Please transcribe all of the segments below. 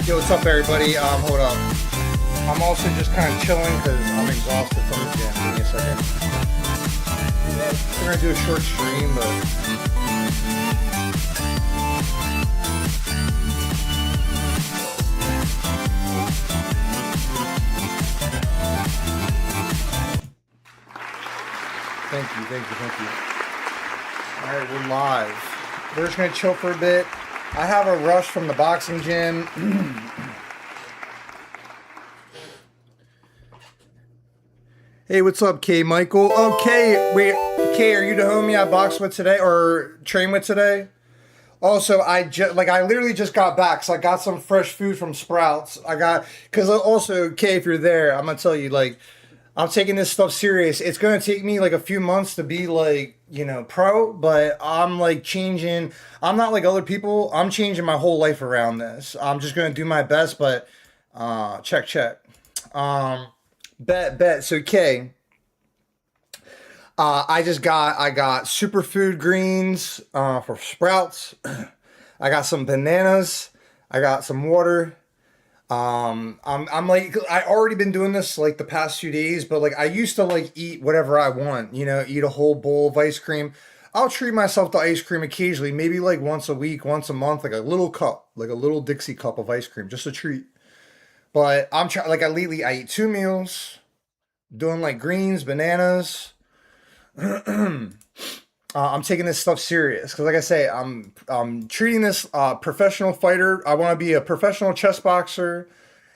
Yo, what's up, everybody? Hold up. I'm also just kind of chilling because I'm exhausted from the gym. Give me a second. We're gonna do a short stream, but thank you. All right, we're live. We're just gonna chill for a bit. I have a rush from the boxing gym. Hey, what's up, K. Michael? Oh, K, wait, K, are you the homie I boxed with today or trained with today? Also, I literally just got back, so I got some fresh food from Sprouts. Because also, K, if you're there, I'm gonna tell you, like, I'm taking this stuff serious. It's gonna take me like a few months to be like, pro, but I'm like changing. I'm not like other people. I'm changing my whole life around this. I'm just gonna do my best, but check. Bet. So K, I got superfood greens for Sprouts. I got some bananas. I got some water. I'm like, I already been doing this like the past few days, but like I used to like eat whatever I want, eat a whole bowl of ice cream. I'll treat myself to ice cream occasionally, maybe like once a week, once a month, like a little cup, like a little Dixie cup of ice cream, just a treat. But I'm trying, like I eat 2 meals, doing like greens, bananas. I'm taking this stuff serious because, like I say, I'm treating this professional fighter. I want to be a professional chess boxer,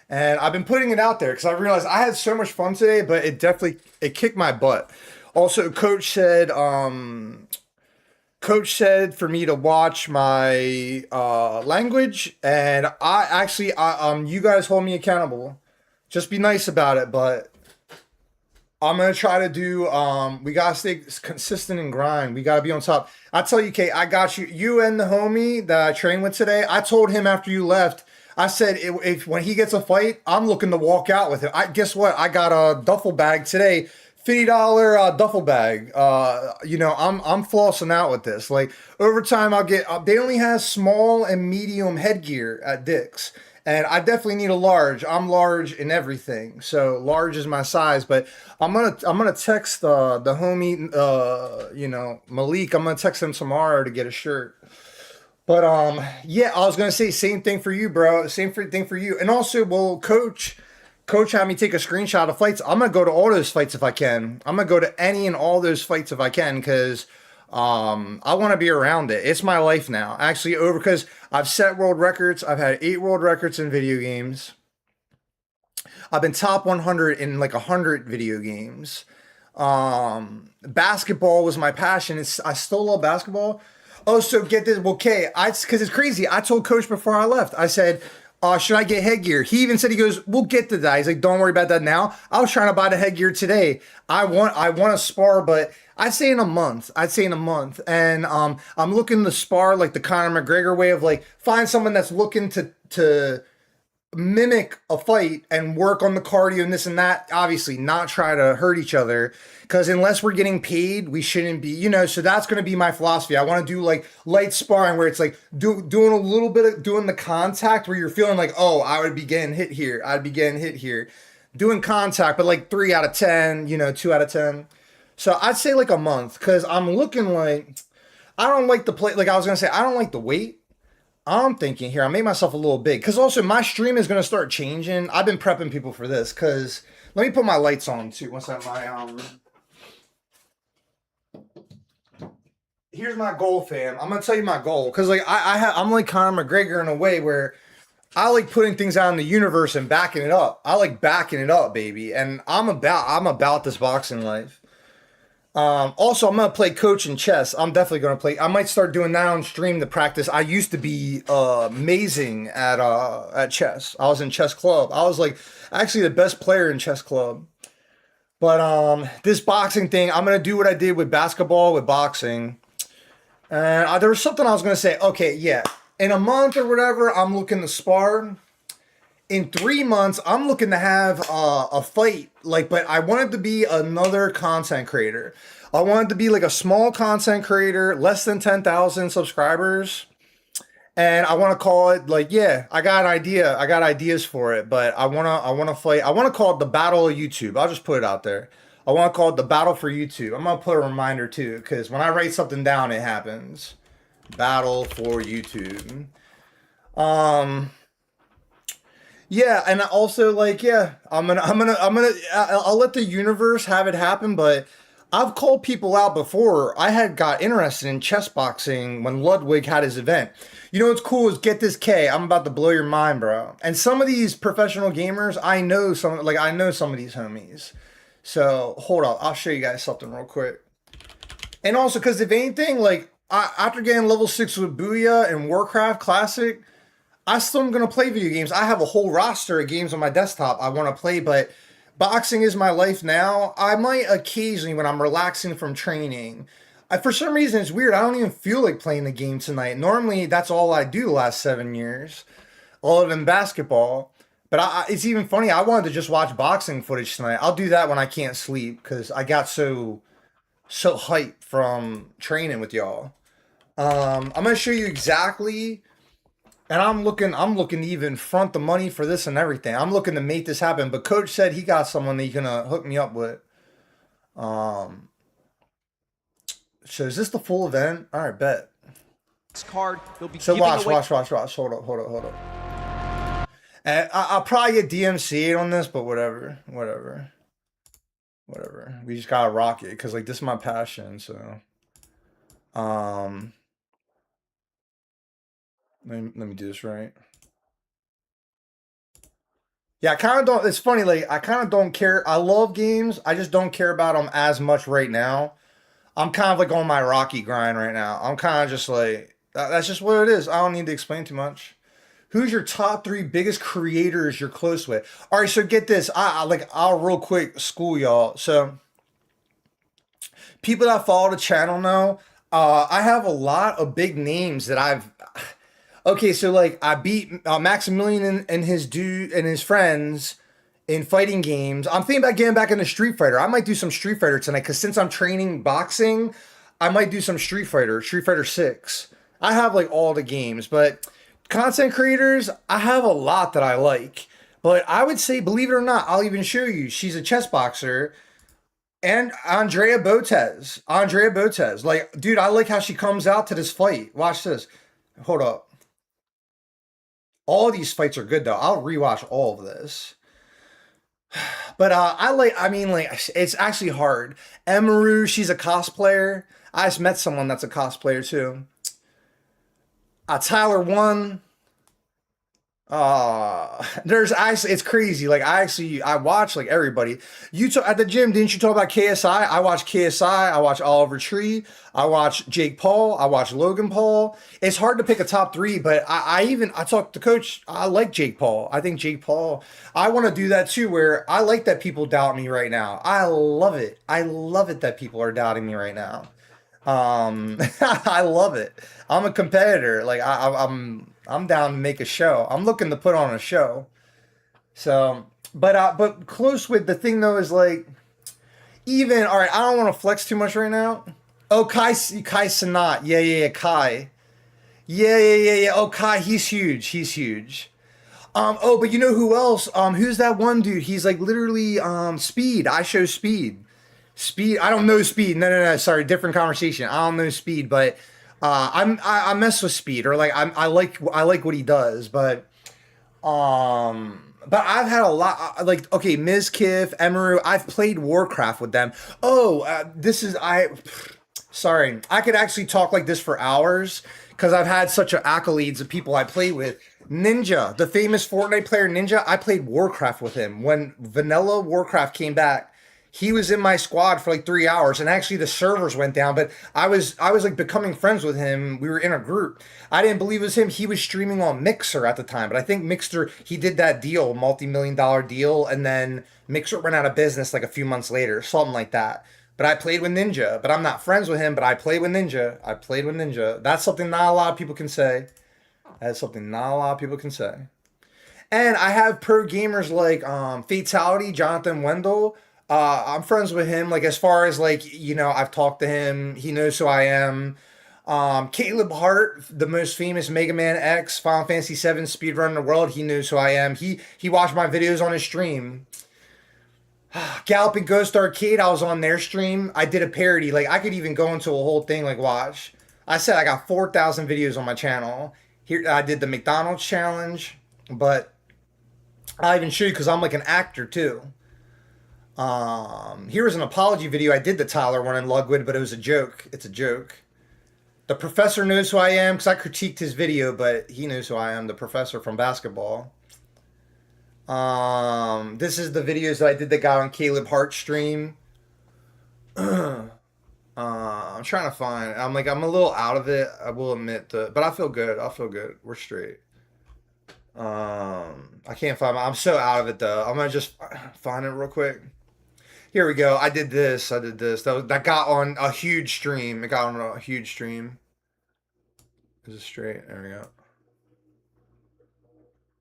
and I've been putting it out there because I realized I had so much fun today, but it kicked my butt. Also, coach said for me to watch my language, and you guys hold me accountable. Just be nice about it, but I'm gonna try to do. We gotta stay consistent and grind. We gotta be on top. I tell you, Kate, I got you. You and the homie that I trained with today. I told him after you left. I said if when he gets a fight, I'm looking to walk out with him. Guess what? I got a duffel bag today, $50 duffel bag. I'm flossing out with this. Like over time, I'll get. They only have small and medium headgear at Dick's. And I definitely need a large. I'm large in everything, so large is my size. But I'm gonna text the homie, Malik. I'm gonna text him tomorrow to get a shirt. But yeah, I was gonna say same thing for you, bro. Thing for you. And also, well, coach had me take a screenshot of fights. I'm gonna go to all those fights if I can. I'm gonna go to any and all those fights if I can because I want to be around it. It's my life now. Actually, because I've set world records. I've had 8 world records in video games. I've been top 100 in like 100 video games. Basketball was my passion. I still love basketball. Oh, so get this. Well, okay, because it's crazy. I told coach before I left. I said, should I get headgear? He even said, he goes, we'll get to that. He's like, don't worry about that now. I was trying to buy the headgear today. I want to spar, but I'd say in a month. And I'm looking to spar like the Conor McGregor way of like find someone that's looking to mimic a fight and work on the cardio and this and that. Obviously, not try to hurt each other because unless we're getting paid, we shouldn't be. So that's going to be my philosophy. I want to do like light sparring where it's like doing a little bit of doing the contact where you're feeling like, oh, I would be getting hit here. Doing contact, but like 3 out of 10, 2 out of 10. So I'd say like a month because I'm looking like I don't like the play. Like I was gonna say, I don't like the weight. I'm thinking here, I made myself a little big because also my stream is gonna start changing. I've been prepping people for this because let me put my lights on too. What's that? Here's my goal, fam. I'm gonna tell you my goal because like I'm like Conor McGregor in a way where I like putting things out in the universe and backing it up. I like backing it up, baby, and I'm about this boxing life. Also, I'm going to play coach in chess. I'm definitely going to play. I might start doing that on stream to practice. I used to be amazing at chess. I was in chess club. I was like actually the best player in chess club. But this boxing thing, I'm going to do what I did with basketball with boxing. And there was something I was going to say. Okay, yeah. In a month or whatever, I'm looking to spar. In 3 months, I'm looking to have a fight, but I wanted to be another content creator. I wanted to be like a small content creator, less than 10,000 subscribers. And I want to call it like, yeah, I got an idea. I got ideas for it, but I wanna fight. I want to call it the Battle of YouTube. I'll just put it out there. I want to call it the Battle for YouTube. I'm gonna put a reminder too, because when I write something down, it happens. Battle for YouTube. Um, yeah, and also like, yeah, I'll let the universe have it happen, but I've called people out before. I had got interested in chess boxing when Ludwig had his event. You know what's cool is get this K. I'm about to blow your mind, bro. And some of these professional gamers, I know some of these homies. So hold up, I'll show you guys something real quick. And also, because if anything, like after getting level 6 with Booyah and Warcraft Classic, I still am gonna play video games. I have a whole roster of games on my desktop I want to play, but boxing is my life now. I might occasionally, when I'm relaxing from training, for some reason it's weird. I don't even feel like playing the game tonight. Normally, that's all I do the last 7 years, other than basketball. But it's even funny. I wanted to just watch boxing footage tonight. I'll do that when I can't sleep because I got so hyped from training with y'all. I'm gonna show you exactly. And I'm looking to even front the money for this and everything. I'm looking to make this happen. But coach said he got someone that he's gonna hook me up with. Um, so is this the full event? All right, bet. Card. They'll be So giving watch. away Hold up. And I'll probably get DMCA'd on this, but whatever. We just gotta rock it because like this is my passion. So, um, let me do this right. Yeah, I kind of don't. It's funny, like I kind of don't care. I love games. I just don't care about them as much right now. I'm kind of like on my Rocky grind right now. I'm kind of just like that's just what it is. I don't need to explain too much. Who's your top 3 biggest creators you're close with? All right, so get this. I'll real quick school y'all. So people that follow the channel know I have a lot of big names that I've. Okay, so like I beat Maximilian and his dude and his friends in fighting games. I'm thinking about getting back into Street Fighter. I might do some Street Fighter tonight because since I'm training boxing, I might do some Street Fighter 6. I have like all the games, but content creators, I have a lot that I like. But I would say, believe it or not, I'll even show you. She's a chess boxer. And Andrea Botez. Like, dude, I like how she comes out to this fight. Watch this. Hold up. All these fights are good though. I'll rewatch all of this. But it's actually hard. Emaru, she's a cosplayer. I just met someone that's a cosplayer too. Tyler One. There's actually it's crazy. Like I watch like everybody. You talk at the gym, didn't you talk about KSI? I watch KSI, I watch Oliver Tree, I watch Jake Paul, I watch Logan Paul. It's hard to pick a top 3, but I talked to coach. I like Jake Paul. I think Jake Paul, I want to do that too, where I like that people doubt me right now. I love it. I love it that people are doubting me right now. I love it. I'm a competitor. Like I'm down to make a show. I'm looking to put on a show. So, but close with the thing though is like, even all right. I don't want to flex too much right now. Oh, Kai Sanat. Yeah, Kai. Yeah. Oh, Kai, he's huge. Oh, but you know who else? Who's that one dude? He's like literally Speed. I show Speed. Speed. I don't know Speed. No. Sorry, different conversation. I don't know Speed, but I mess with Speed, or like I like what he does, but I've had a lot like okay, Ms. Kiff, Emaru. I've played Warcraft with them. Oh, sorry, I could actually talk like this for hours because I've had such accolades of people I play with. Ninja, the famous Fortnite player Ninja. I played Warcraft with him when vanilla Warcraft came back. He was in my squad for like 3 hours, and actually the servers went down, but I was like becoming friends with him. We were in a group. I didn't believe it was him. He was streaming on Mixer at the time, but I think Mixer, he did that deal, multi-million-dollar deal, and then Mixer went out of business like a few months later, something like that. But I played with Ninja, but I'm not friends with him, but I played with Ninja. That's something not a lot of people can say. And I have pro gamers like Fatality, Jonathan Wendell. I'm friends with him. Like as far as like, I've talked to him. He knows who I am. Caleb Hart, the most famous Mega Man X Final Fantasy VII speedrunner in the world, he knows who I am. He watched my videos on his stream. Galloping Ghost Arcade, I was on their stream. I did a parody. Like, I could even go into a whole thing, like, watch. I said I got 4,000 videos on my channel. Here, I did the McDonald's challenge, but I'll even show you because I'm like an actor too. Here was an apology video. I did the Tyler one in Lugwood, but it was a joke. It's a joke. The professor knows who I am because I critiqued his video, but he knows who I am, the professor from basketball. This is the videos that I did that got on Caleb Hart stream. I'm trying to find. I'm a little out of it. I will admit that, but I feel good. I feel good. We're straight. I can't find. I'm so out of it though. I'm gonna just find it real quick. Here we go. I did this. That got on a huge stream. It got on a huge stream. Is it straight? There we go.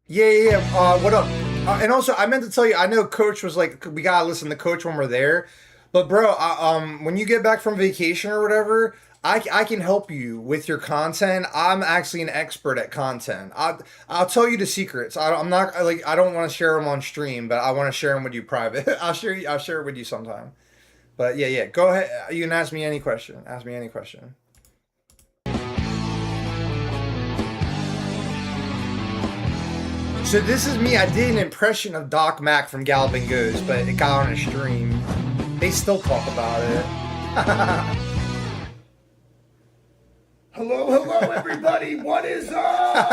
Yeah. What up? And also, I meant to tell you, I know Coach was like, we gotta listen to Coach when we're there. But bro, when you get back from vacation or whatever, I can help you with your content. I'm actually an expert at content. I'll tell you the secrets. I'm not like, I don't want to share them on stream, but I want to share them with you private. I'll share it with you sometime. But yeah. Go ahead. You can ask me any question. Ask me any question. So this is me. I did an impression of Doc Mack from Galloping Ghost, but it got on a stream. They still talk about it. Hello, everybody. What is up?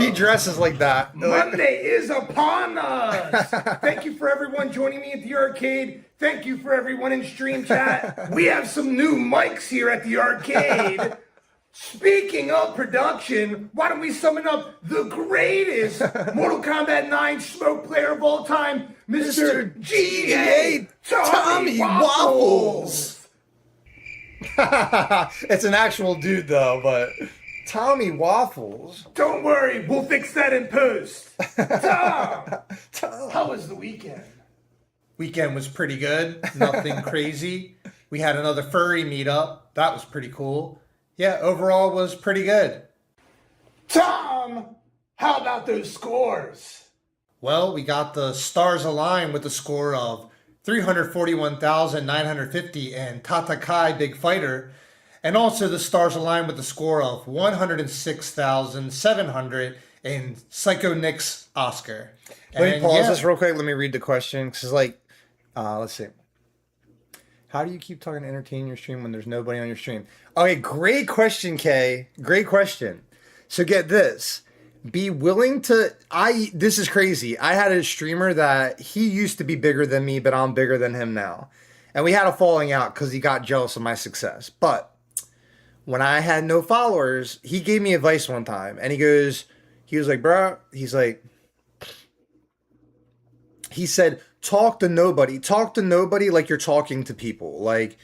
He dresses like that. Monday is upon us. Thank you for everyone joining me at the arcade. Thank you for everyone in stream chat. We have some new mics here at the arcade. Speaking of production, why don't we summon up the greatest Mortal Kombat 9 smoke player of all time, Mr. G.A. Tommy Waffles. It's an actual dude though, but Tommy Waffles. Don't worry, we'll fix that in post. Tom, how was the weekend? Weekend was pretty good. Nothing crazy. We had another furry meetup. That was pretty cool. Yeah, overall was pretty good. Tom, how about those scores? Well, we got the stars aligned with a score of 341,950 and Tatakai Big Fighter, and also the stars aligned with the score of 106,700 in Psycho Nick's Oscar. Let me pause this real quick. Let me read the question because, let's see. How do you keep talking to entertain your stream when there's nobody on your stream? Okay, great question, Kay. Great question. So get this. Be willing to, this is crazy. I had a streamer that he used to be bigger than me, but I'm bigger than him now. And we had a falling out because he got jealous of my success. But when I had no followers, he gave me advice one time. And he was like, bro, he said, talk to nobody like you're talking to people. Like,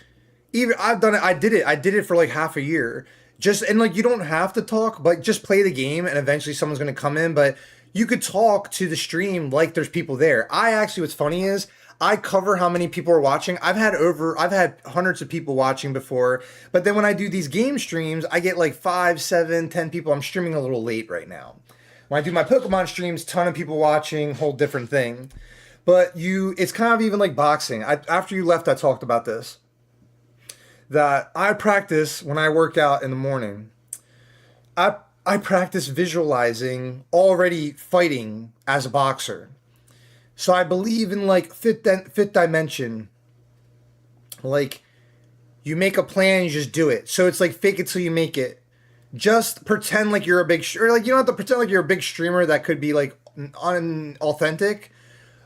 even I've done it. I did it for like half a year. You don't have to talk, but just play the game and eventually someone's going to come in. But you could talk to the stream like there's people there. What's funny is I cover how many people are watching. I've had hundreds of people watching before, but then when I do these game streams, I get like 5, 7, 10 people. I'm streaming a little late right now. When I do my Pokemon streams, ton of people watching, whole different thing. But it's kind of even like boxing. After you left, I talked about this. That I practice when I work out in the morning. I practice visualizing already fighting as a boxer. So I believe in like fifth dimension. Like you make a plan, you just do it. So it's like fake it till you make it. Just pretend like you're a big or like you don't have to pretend like you're a big streamer that could be like unauthentic,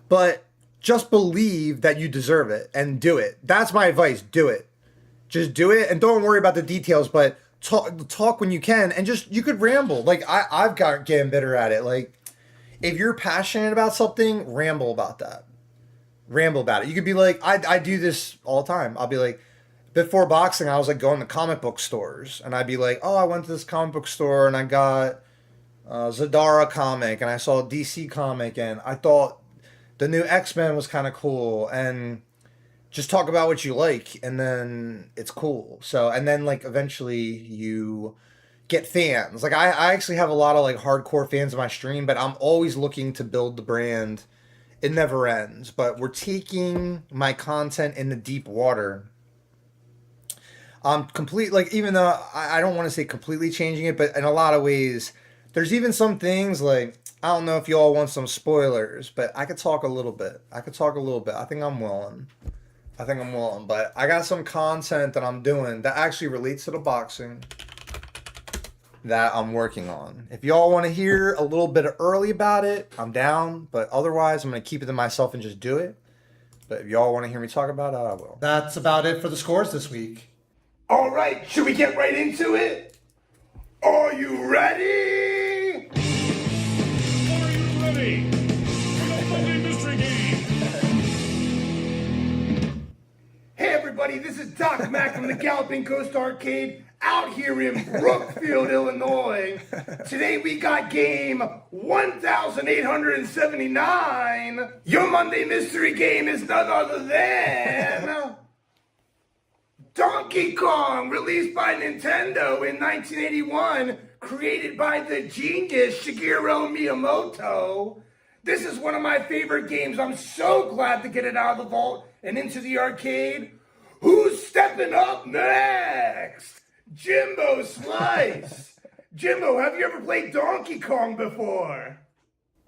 but just believe that you deserve it and do it. That's my advice. Do it. Just do it and don't worry about the details, but talk when you can and just, you could ramble. Like I've got getting better at it. Like if you're passionate about something, ramble about that. Ramble about it. You could be like, I do this all the time. I'll be like, before boxing, I was like going to comic book stores and I'd be like, oh, I went to this comic book store and I got Zadara comic and I saw a DC comic and I thought the new X-Men was kind of cool and just talk about what you like, and then it's cool. So, and then like eventually you get fans. Like I actually have a lot of like hardcore fans of my stream, but I'm always looking to build the brand. It never ends. But we're taking my content in the deep water. Complete, like, even though I don't want to say completely changing it, but in a lot of ways, there's even some things like, I don't know if you all want some spoilers, but I could talk a little bit. I could talk a little bit. I think I'm willing. But I got some content that I'm doing that actually relates to the boxing that I'm working on. If y'all want to hear a little bit early about it, I'm down. But otherwise, I'm going to keep it to myself and just do it. But if y'all want to hear me talk about it, I will. That's about it for the scores this week. All right, should we get right into it? Are you ready? Are you ready for the Monday Mystery Game? Hey everybody, this is Doc Mac from the Galloping Coast Arcade out here in Brookfield, Illinois. Today we got game 1879. Your Monday Mystery Game is none other than Donkey Kong, released by Nintendo in 1981, created by the genius Shigeru Miyamoto. This is one of my favorite games. I'm so glad to get it out of the vault and into the arcade. Who's stepping up next? Jimbo Slice. Jimbo, have you ever played Donkey Kong before?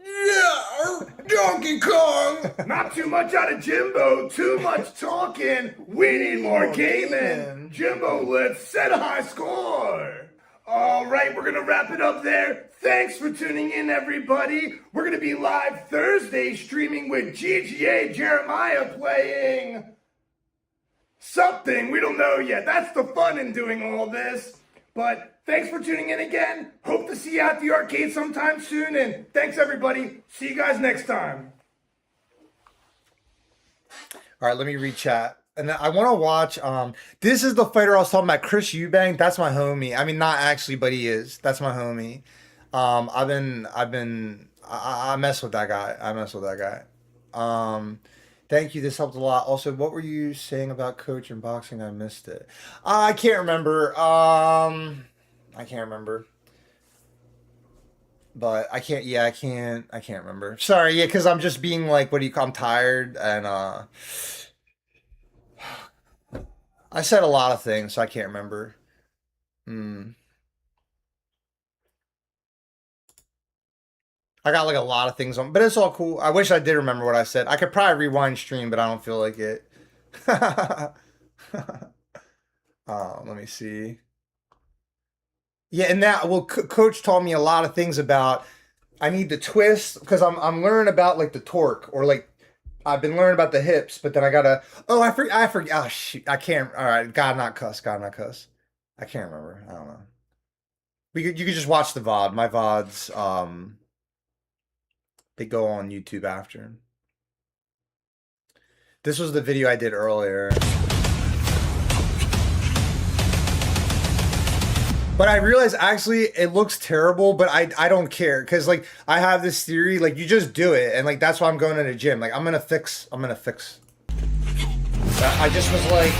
Yeah, Donkey Kong! Not too much out of Jimbo, too much talking. We need more gaming. Jimbo, let's set a high score. All right, we're going to wrap it up there. Thanks for tuning in, everybody. We're going to be live Thursday streaming with GGA Jeremiah playing something. We don't know yet. That's the fun in doing all this. But thanks for tuning in again. Hope to see you at the arcade sometime soon. And thanks, everybody. See you guys next time. All right, let me read chat. And then I want to watch. This is the fighter I was talking about, Chris Eubank. That's my homie. I mean, not actually, but he is. That's my homie. I mess with that guy. Thank you. This helped a lot. Also, what were you saying about coach and boxing? I missed it. I can't remember. But I can't. Yeah, I can't remember. Sorry. Yeah, because I'm just being like, what do you call? I'm tired, and I said a lot of things, so I can't remember. I got like a lot of things on, but it's all cool. I wish I did remember what I said. I could probably rewind stream, but I don't feel like it. Let me see. Yeah, and that, well, coach taught me a lot of things about, I need to twist, because I'm learning about like the torque, or like I've been learning about the hips, but then I gotta, I forget, oh shoot, I can't, all right, God not cuss. I can't remember, I don't know. You could just watch the VOD. My VODs, they go on YouTube after. This was the video I did earlier. But I realized actually it looks terrible, but I don't care, because like I have this theory, like you just do it, and like that's why I'm going to the gym. Like I'm gonna fix. I just was like,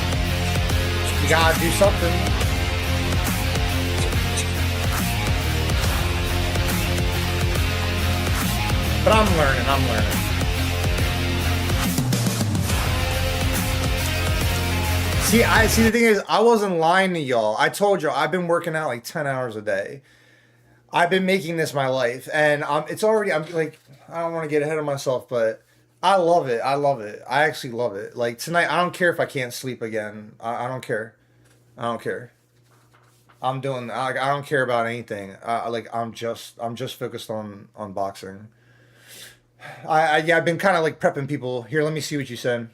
you gotta do something. But I'm learning. See, the thing is, I wasn't lying to y'all. I told y'all, I've been working out like 10 hours a day. I've been making this my life, and it's already, I'm like, I don't want to get ahead of myself, but I love it. I actually love it. Like tonight, I don't care if I can't sleep again. I don't care. I'm doing, I don't care about anything. Like I'm just focused on boxing. I've been kind of like prepping people. Here, let me see what you said.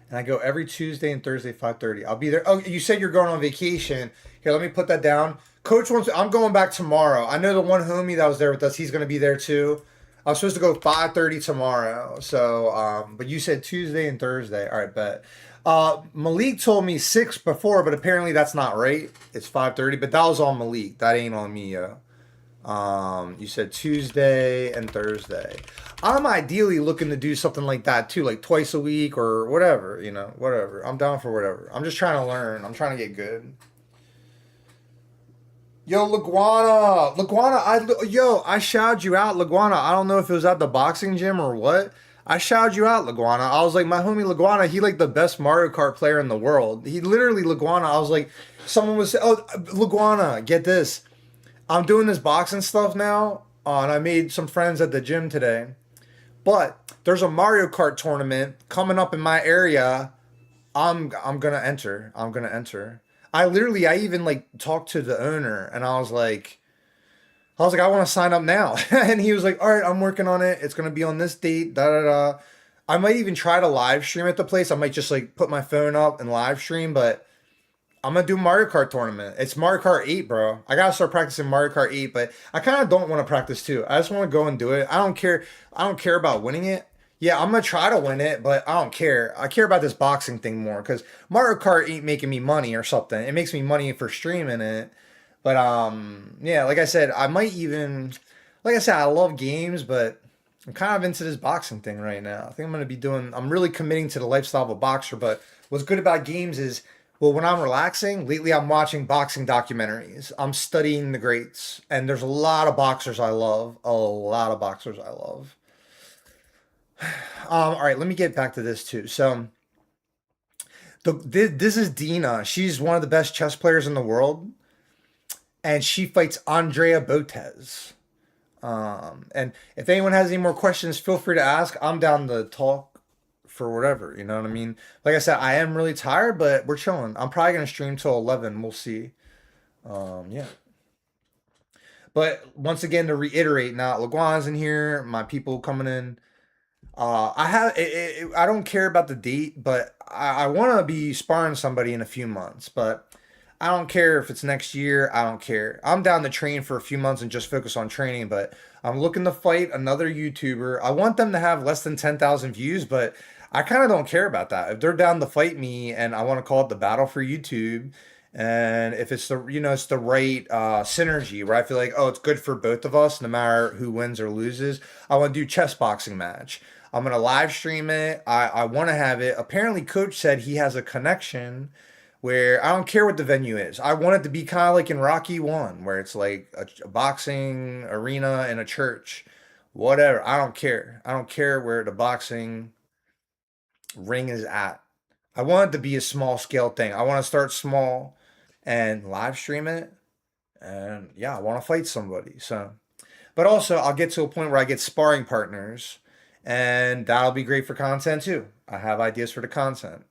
And I go every Tuesday and Thursday, 5:30. I'll be there. Oh, you said you're going on vacation. Here, let me put that down. Coach wants, I'm going back tomorrow. I know the one homie that was there with us, he's going to be there too. I was supposed to go 5:30 tomorrow. So, but you said Tuesday and Thursday. All right, bet. Malik told me 6 before, but apparently that's not right. It's 5:30, but that was on Malik. That ain't on me, yo. You said Tuesday and Thursday. I'm ideally looking to do something like that too, like twice a week or whatever, whatever. I'm down for whatever. I'm just trying to learn. I'm trying to get good. Yo, Laguana, I shouted you out, Laguana. I don't know if it was at the boxing gym or what. I shouted you out, Laguana. I was like, my homie Laguana, he like the best Mario Kart player in the world. He literally, Laguana, I was like, someone was, oh, Laguana, get this. I'm doing this boxing stuff now, and I made some friends at the gym today. But there's a Mario Kart tournament coming up in my area. I'm gonna enter. I even like talked to the owner, and I was like, I want to sign up now. And he was like, all right, I'm working on it. It's gonna be on this date. Da da da. I might even try to live stream at the place. I might just like put my phone up and live stream, but I'm gonna do Mario Kart tournament. It's Mario Kart 8, bro. I gotta start practicing Mario Kart 8, but I kind of don't want to practice too. I just want to go and do it. I don't care. I don't care about winning it. Yeah, I'm gonna try to win it, but I don't care. I care about this boxing thing more because Mario Kart ain't making me money or something. It makes me money for streaming it. But yeah, like I said, I love games, but I'm kind of into this boxing thing right now. I think I'm really committing to the lifestyle of a boxer. But what's good about games is, well, when I'm relaxing, lately I'm watching boxing documentaries. I'm studying the greats, and there's a lot of boxers I love. All right, let me get back to this too. So, this is Dina. She's one of the best chess players in the world, and she fights Andrea Botez. And if anyone has any more questions, feel free to ask. I'm down to talk for whatever, you know what I mean? Like I said, I am really tired, but we're chilling. I'm probably gonna stream till 11. We'll see. Yeah. But once again, to reiterate, now Laguan's in here, my people coming in. I don't care about the date, but I want to be sparring somebody in a few months. But I don't care if it's next year. I don't care. I'm down to train for a few months and just focus on training. But I'm looking to fight another YouTuber. I want them to have less than 10,000 views, but I kind of don't care about that. If they're down to fight me and I want to call it the battle for YouTube, and if it's it's the right synergy where I feel like, oh, it's good for both of us, no matter who wins or loses. I want to do chess boxing match. I'm going to live stream it. I want to have it. Apparently, Coach said he has a connection where I don't care what the venue is. I want it to be kind of like in Rocky 1, where it's like a boxing arena in a church. Whatever. I don't care. I don't care where the boxing ring is at. I want it to be a small scale thing. I want to start small and live stream it. And yeah, I want to fight somebody. So, but also I'll get to a point where I get sparring partners, and that'll be great for content too. I have ideas for the content.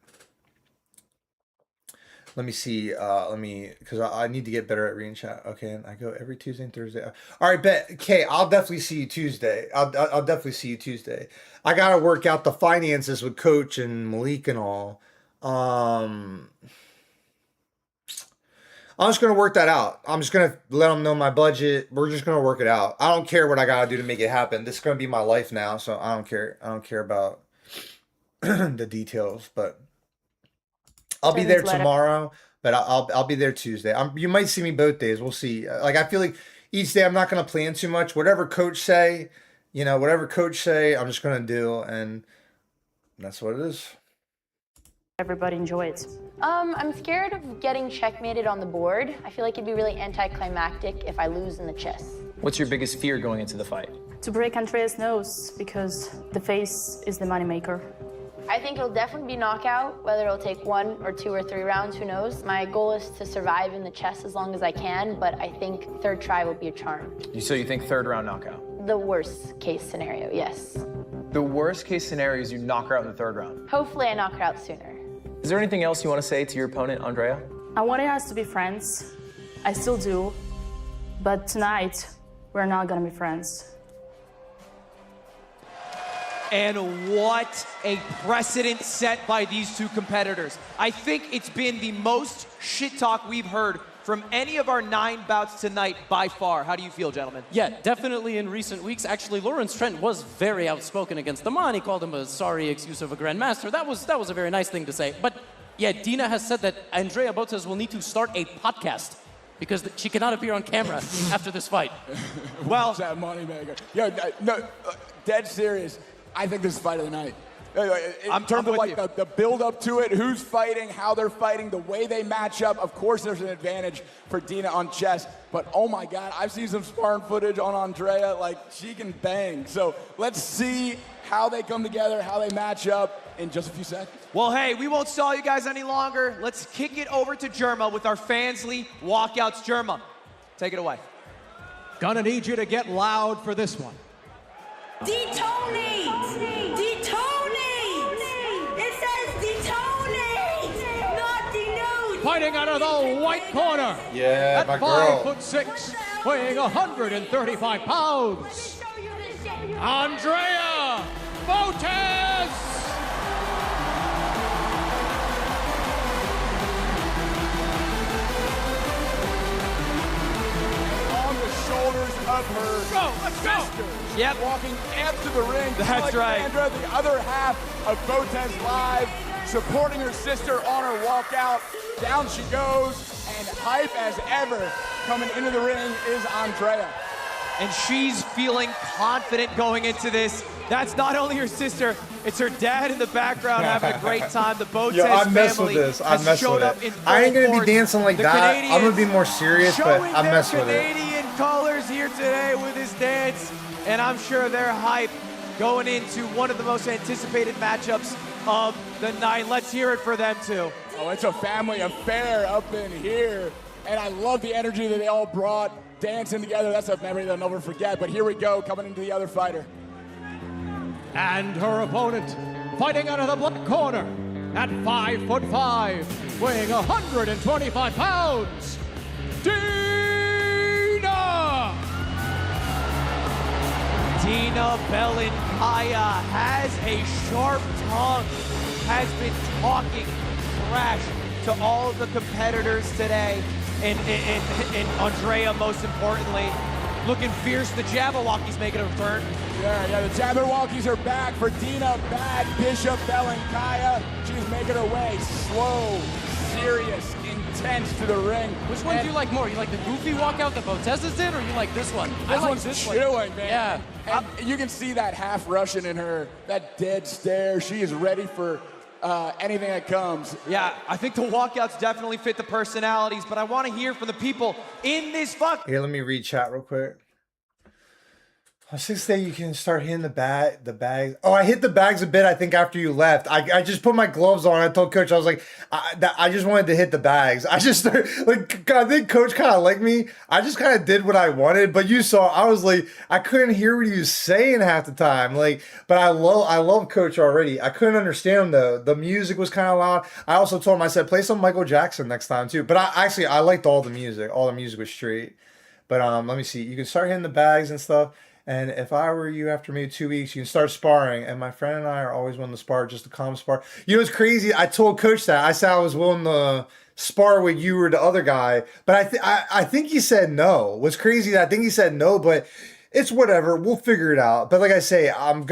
Let me see. Because I need to get better at reading chat. Okay, and I go every Tuesday and Thursday. All right, bet. Okay, I'll definitely see you Tuesday. I'll definitely see you Tuesday. I gotta work out the finances with Coach and Malik and all. I'm just gonna work that out. I'm just gonna let them know my budget. We're just gonna work it out. I don't care what I gotta do to make it happen. This is gonna be my life now, so I don't care. I don't care about the details, but I'll be there tomorrow. But I'll be there Tuesday. You might see me both days. We'll see. Like I feel like each day I'm not gonna plan too much. Whatever Coach say, I'm just gonna do, and that's what it is. Everybody enjoy it. I'm scared of getting checkmated on the board. I feel like it'd be really anticlimactic if I lose in the chess. What's your biggest fear going into the fight? To break Andrea's nose, because the face is the moneymaker. I think it'll definitely be knockout, whether it'll take 1 or 2 or 3 rounds, who knows. My goal is to survive in the chess as long as I can, but I think third try will be a charm. So you think third round knockout? The worst case scenario, yes. The worst case scenario is you knock her out in the third round? Hopefully I knock her out sooner. Is there anything else you want to say to your opponent, Andrea? I wanted us to be friends. I still do. But tonight, we're not gonna be friends. And what a precedent set by these two competitors. I think it's been the most shit talk we've heard from any of our 9 bouts tonight by far. How do you feel, gentlemen? Yeah, definitely in recent weeks. Actually, Lawrence Trent was very outspoken against the man. He called him a sorry excuse of a grandmaster. That was a very nice thing to say. But yeah, Dina has said that Andrea Botez will need to start a podcast because she cannot appear on camera after this fight. Well, that moneymaker. Yo, no, dead serious. I think this is fight of the night. In terms of like the build up to it, who's fighting, how they're fighting, the way they match up. Of course, there's an advantage for Dina on chess, but oh my God, I've seen some sparring footage on Andrea. Like, she can bang. So let's see how they come together, how they match up in just a few seconds. Well, hey, we won't stall you guys any longer. Let's kick it over to Germa with our Fansly walkouts. Germa, take it away. Gonna need you to get loud for this one. Detonate! Detonate! It says detonate, not denote. Fighting out of the white corner. Yeah, at my girl. 5'6", weighing 135 pounds. Andrea Botez! On the shoulders of her sister. Yep. Walking after the ring. That's right. Alexandra, the other half of Botez Live, supporting her sister on her walkout. Down she goes, and hype as ever coming into the ring is Andrea. And she's feeling confident going into this. That's not only her sister, it's her dad in the background having a great time. The Botez Yo, I mess with family this. I has mess showed with up it. in I ain't full gonna be force. dancing like The that. I'm gonna Canadians be more serious, but showing I their mess with it. Canadian colors here today with this dance, and I'm sure they're hyped going into one of the most anticipated matchups of the night. Let's hear it for them too. Oh, it's a family affair up in here. And I love the energy that they all brought, dancing together. That's a memory they'll never forget. But here we go, coming into the other fighter. And her opponent, fighting out of the black corner, at 5'5", weighing 125 pounds, Dina! Dina Belenkaya has a sharp tongue, has been talking trash to all of the competitors today, and Andrea, most importantly, looking fierce. The Jabberwockies making a return. Yeah, the Jabberwockies are back for Dina Bad Bishop Belenkaya. She's making her way slow, serious, intense to the ring. Which one do you like more? You like the goofy walkout that Botez's did, or you like this one? This I like one's this chilling, one. man. Yeah. And you can see that half Russian in her, that dead stare. She is ready for anything that comes. Yeah, I think the walkouts definitely fit the personalities, but I want to hear from the people in this fuck. Here, let me read chat real quick. On 6th day, you can start hitting the bags. Oh, I hit the bags a bit, I think, after you left. I just put my gloves on. I told Coach, I was like, I just wanted to hit the bags. I just started, like, I think Coach kind of liked me. I just kind of did what I wanted. But you saw, I was like, I couldn't hear what he was saying half the time. Like, but I love Coach already. I couldn't understand him, though. The music was kind of loud. I also told him, I said, play some Michael Jackson next time, too. But I liked all the music. All the music was straight. But let me see. You can start hitting the bags and stuff. And if I were you, after maybe 2 weeks, you can start sparring. And my friend and I are always willing to spar, just to calm spar. You know, it's crazy. I told Coach that. I said I was willing to spar with you or the other guy. But I think he said no. What's crazy, I think he said no, but it's whatever. We'll figure it out. But like I say, I'm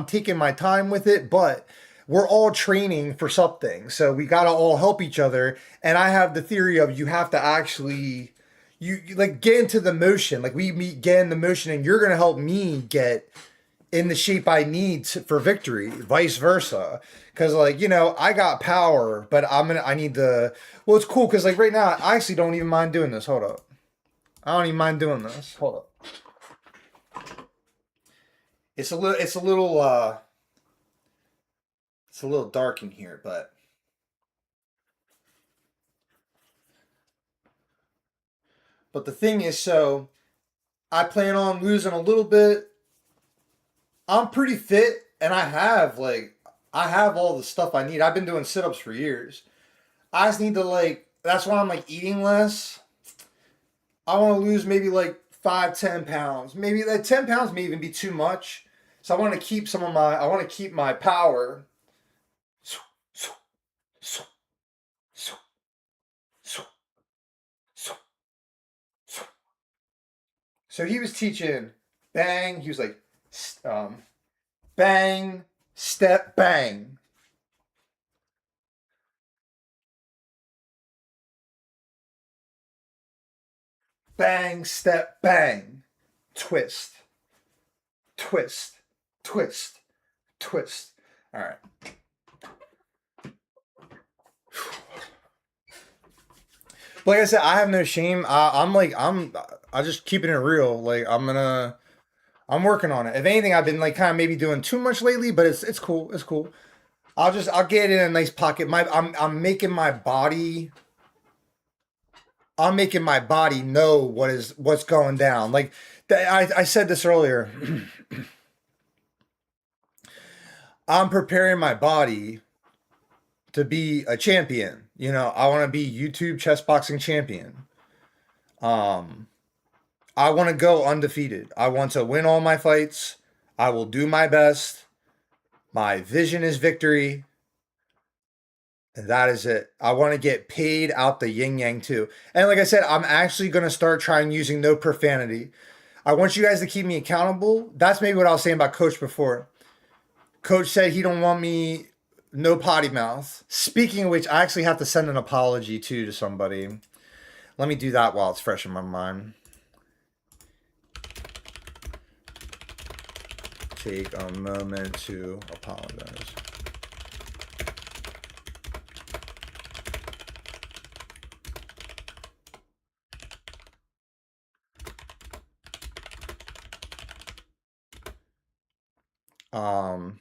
taking my time with it. But we're all training for something. So we got to all help each other. And I have the theory of you have to actually... You like get into the motion, like get in the motion, and you're gonna help me get in the shape I need for victory, vice versa. Because like, you know, I got power, but I need the. Well, it's cool because like right now, I actually don't even mind doing this. Hold up, I don't even mind doing this. Hold up. It's a little dark in here, but. But the thing is, so I plan on losing a little bit. I'm pretty fit, and I have all the stuff I need. I've been doing sit-ups for years. I just need to that's why I'm like eating less. I want to lose maybe like 5-10 pounds. Maybe like 10 pounds may even be too much. So I want to keep my power. So he was teaching bang. He was like, bang, step, bang. bang, step, bang, twist, twist, twist, twist. All right. Like I said, I have no shame. I'm just keeping it real. Like I'm working on it. If anything, I've been like kind of maybe doing too much lately, but it's cool. It's cool. I'll get it in a nice pocket. I'm making my body. I'm making my body know what's going down. Like I said this earlier. I'm preparing my body to be a champion. You know, I want to be YouTube chess boxing champion. I want to go undefeated. I want to win all my fights. I will do my best. My vision is victory. And that is it. I want to get paid out the yin yang too. And like I said, I'm actually going to start trying using no profanity. I want you guys to keep me accountable. That's maybe what I was saying about Coach before. Coach said he don't want me no potty mouth. Speaking of which, I actually have to send an apology too to somebody. Let me do that while it's fresh in my mind. Take a moment to apologize. Um,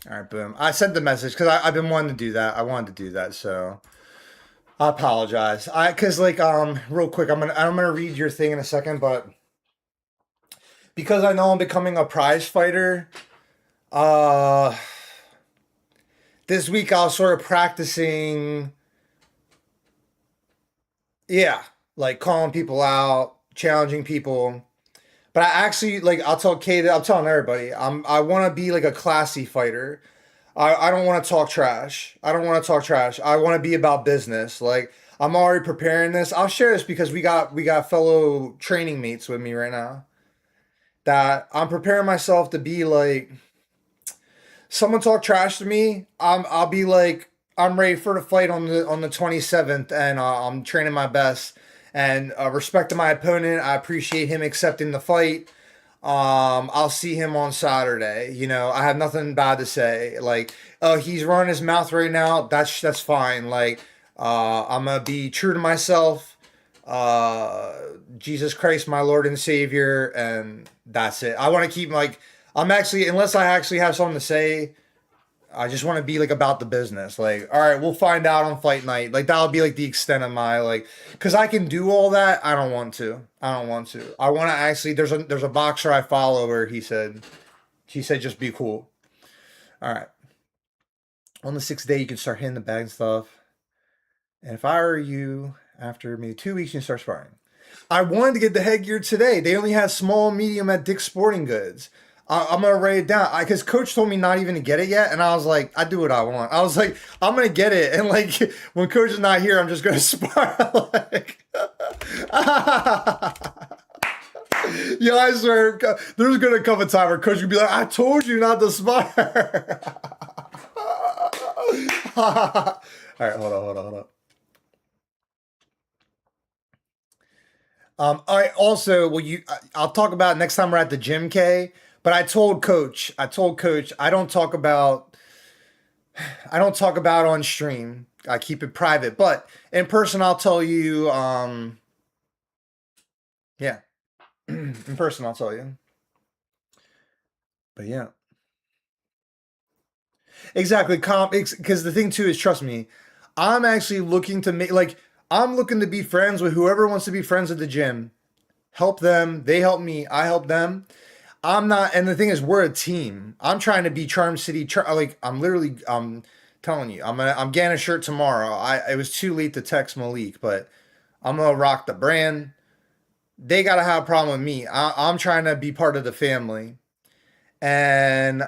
all right, boom. I sent the message because I've been wanting to do that. I wanted to do that, so I apologize. Because like real quick, I'm gonna read your thing in a second, but because I know I'm becoming a prize fighter, this week I was sort of practicing, like calling people out, challenging people. But I actually, like, I'll tell Kate, I'm telling everybody, I want to be like a classy fighter. I don't want to talk trash. I don't want to talk trash. I want to be about business. Like, I'm already preparing this. I'll share this because we got fellow training mates with me right now. That I'm preparing myself to be like, someone talk trash to me, I'll be like, I'm ready for the fight on the 27th, and I'm training my best. And respect to my opponent, I appreciate him accepting the fight. I'll see him on Saturday. You know, I have nothing bad to say. Like, he's running his mouth right now. That's fine. Like, I'm gonna be true to myself. Jesus Christ, my Lord and Savior, and that's it. I want to keep like, unless I actually have something to say, I just want to be like about the business. Like, all right, we'll find out on fight night. Like, that'll be like the extent of my like, because I can do all that. I don't want to. I want to actually. There's a boxer I follow where he said just be cool. All right. On the 6th day, you can start hitting the bag and stuff. And if I were you, after maybe 2 weeks, you can start sparring. I wanted to get the headgear today. They only had small, medium at Dick's Sporting Goods. I'm going to write it down. Because Coach told me not even to get it yet. And I was like, I do what I want. I was like, I'm going to get it. And like, when Coach is not here, I'm just going to spar. Like, yo, I swear, there's going to come a time where Coach will be like, I told you not to spar. All right, hold on. All right, also, I'll talk about next time we're at the gym, Kay. But I told Coach, I don't talk about on stream. I keep it private. But in person, I'll tell you, yeah. In person, I'll tell you. But yeah. Exactly. Because the thing too is, trust me, I'm actually looking to I'm looking to be friends with whoever wants to be friends at the gym. Help them. They help me. I help them. I'm not, and the thing is, we're a team. I'm trying to be Charm City. Like I'm literally, I'm telling you, I'm getting a shirt tomorrow. It was too late to text Malik, but I'm gonna rock the brand. They gotta have a problem with me. I'm trying to be part of the family, and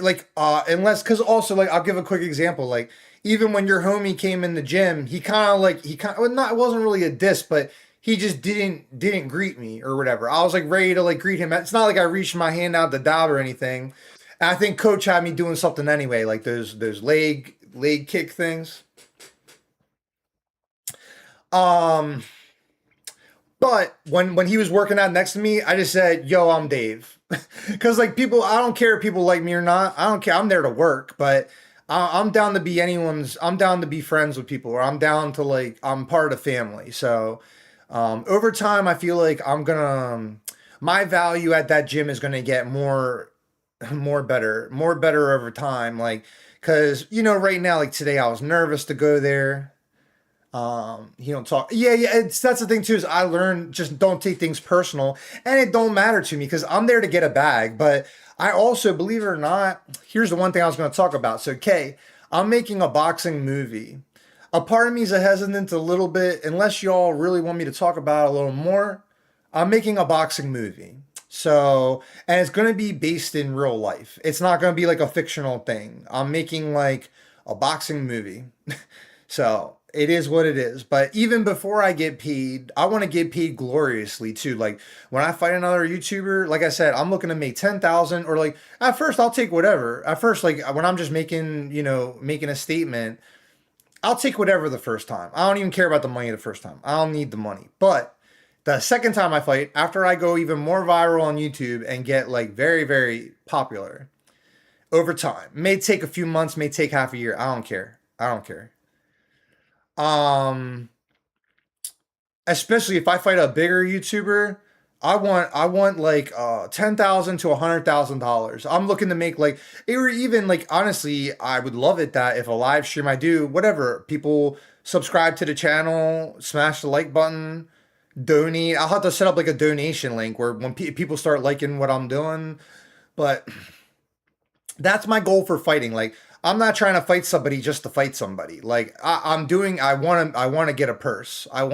like unless, because also like I'll give a quick example. Like even when your homie came in the gym, well, not, it wasn't really a diss, but he just didn't greet me or whatever. I was like ready to like greet him. It's not like I reached my hand out the dab or anything. And I think coach had me doing something anyway, like those leg kick things. But when he was working out next to me, I just said, "Yo, I'm Dave," because like people, I don't care if people like me or not. I don't care. I'm there to work, but I'm down to be anyone's. I'm down to be friends with people, or I'm down to like I'm part of the family. So over time, I feel like I'm gonna my value at that gym is gonna get more better over time. Like because right now, like today, I was nervous to go there. He don't talk. Yeah. That's the thing too, is I learned just don't take things personal, and it don't matter to me because I'm there to get a bag. But I also, believe it or not, here's the one thing I was going to talk about. So, Kay, I'm making a boxing movie. A part of me is hesitant a little bit, unless y'all really want me to talk about it a little more. I'm making a boxing movie. So, and it's going to be based in real life. It's not going to be like a fictional thing. I'm making like a boxing movie. So, it is what it is. But even before I get paid, I want to get paid gloriously too. Like when I fight another YouTuber, like I said, I'm looking to make 10,000, or like at first I'll take whatever. At first, like when I'm just making a statement, I'll take whatever the first time. I don't even care about the money the first time. I don't need the money. But the second time I fight, after I go even more viral on YouTube and get like very, very popular over time, may take a few months, may take half a year. I don't care. I don't care. Especially if I fight a bigger YouTuber, I want like $10,000 to $100,000. I'm looking to make like, or even like honestly, I would love it that if a live stream I do, whatever, people subscribe to the channel, smash the like button, donate. I'll have to set up like a donation link where when people start liking what I'm doing, but that's my goal for fighting. Like I'm not trying to fight somebody just to fight somebody. Like I want to get a purse. I'm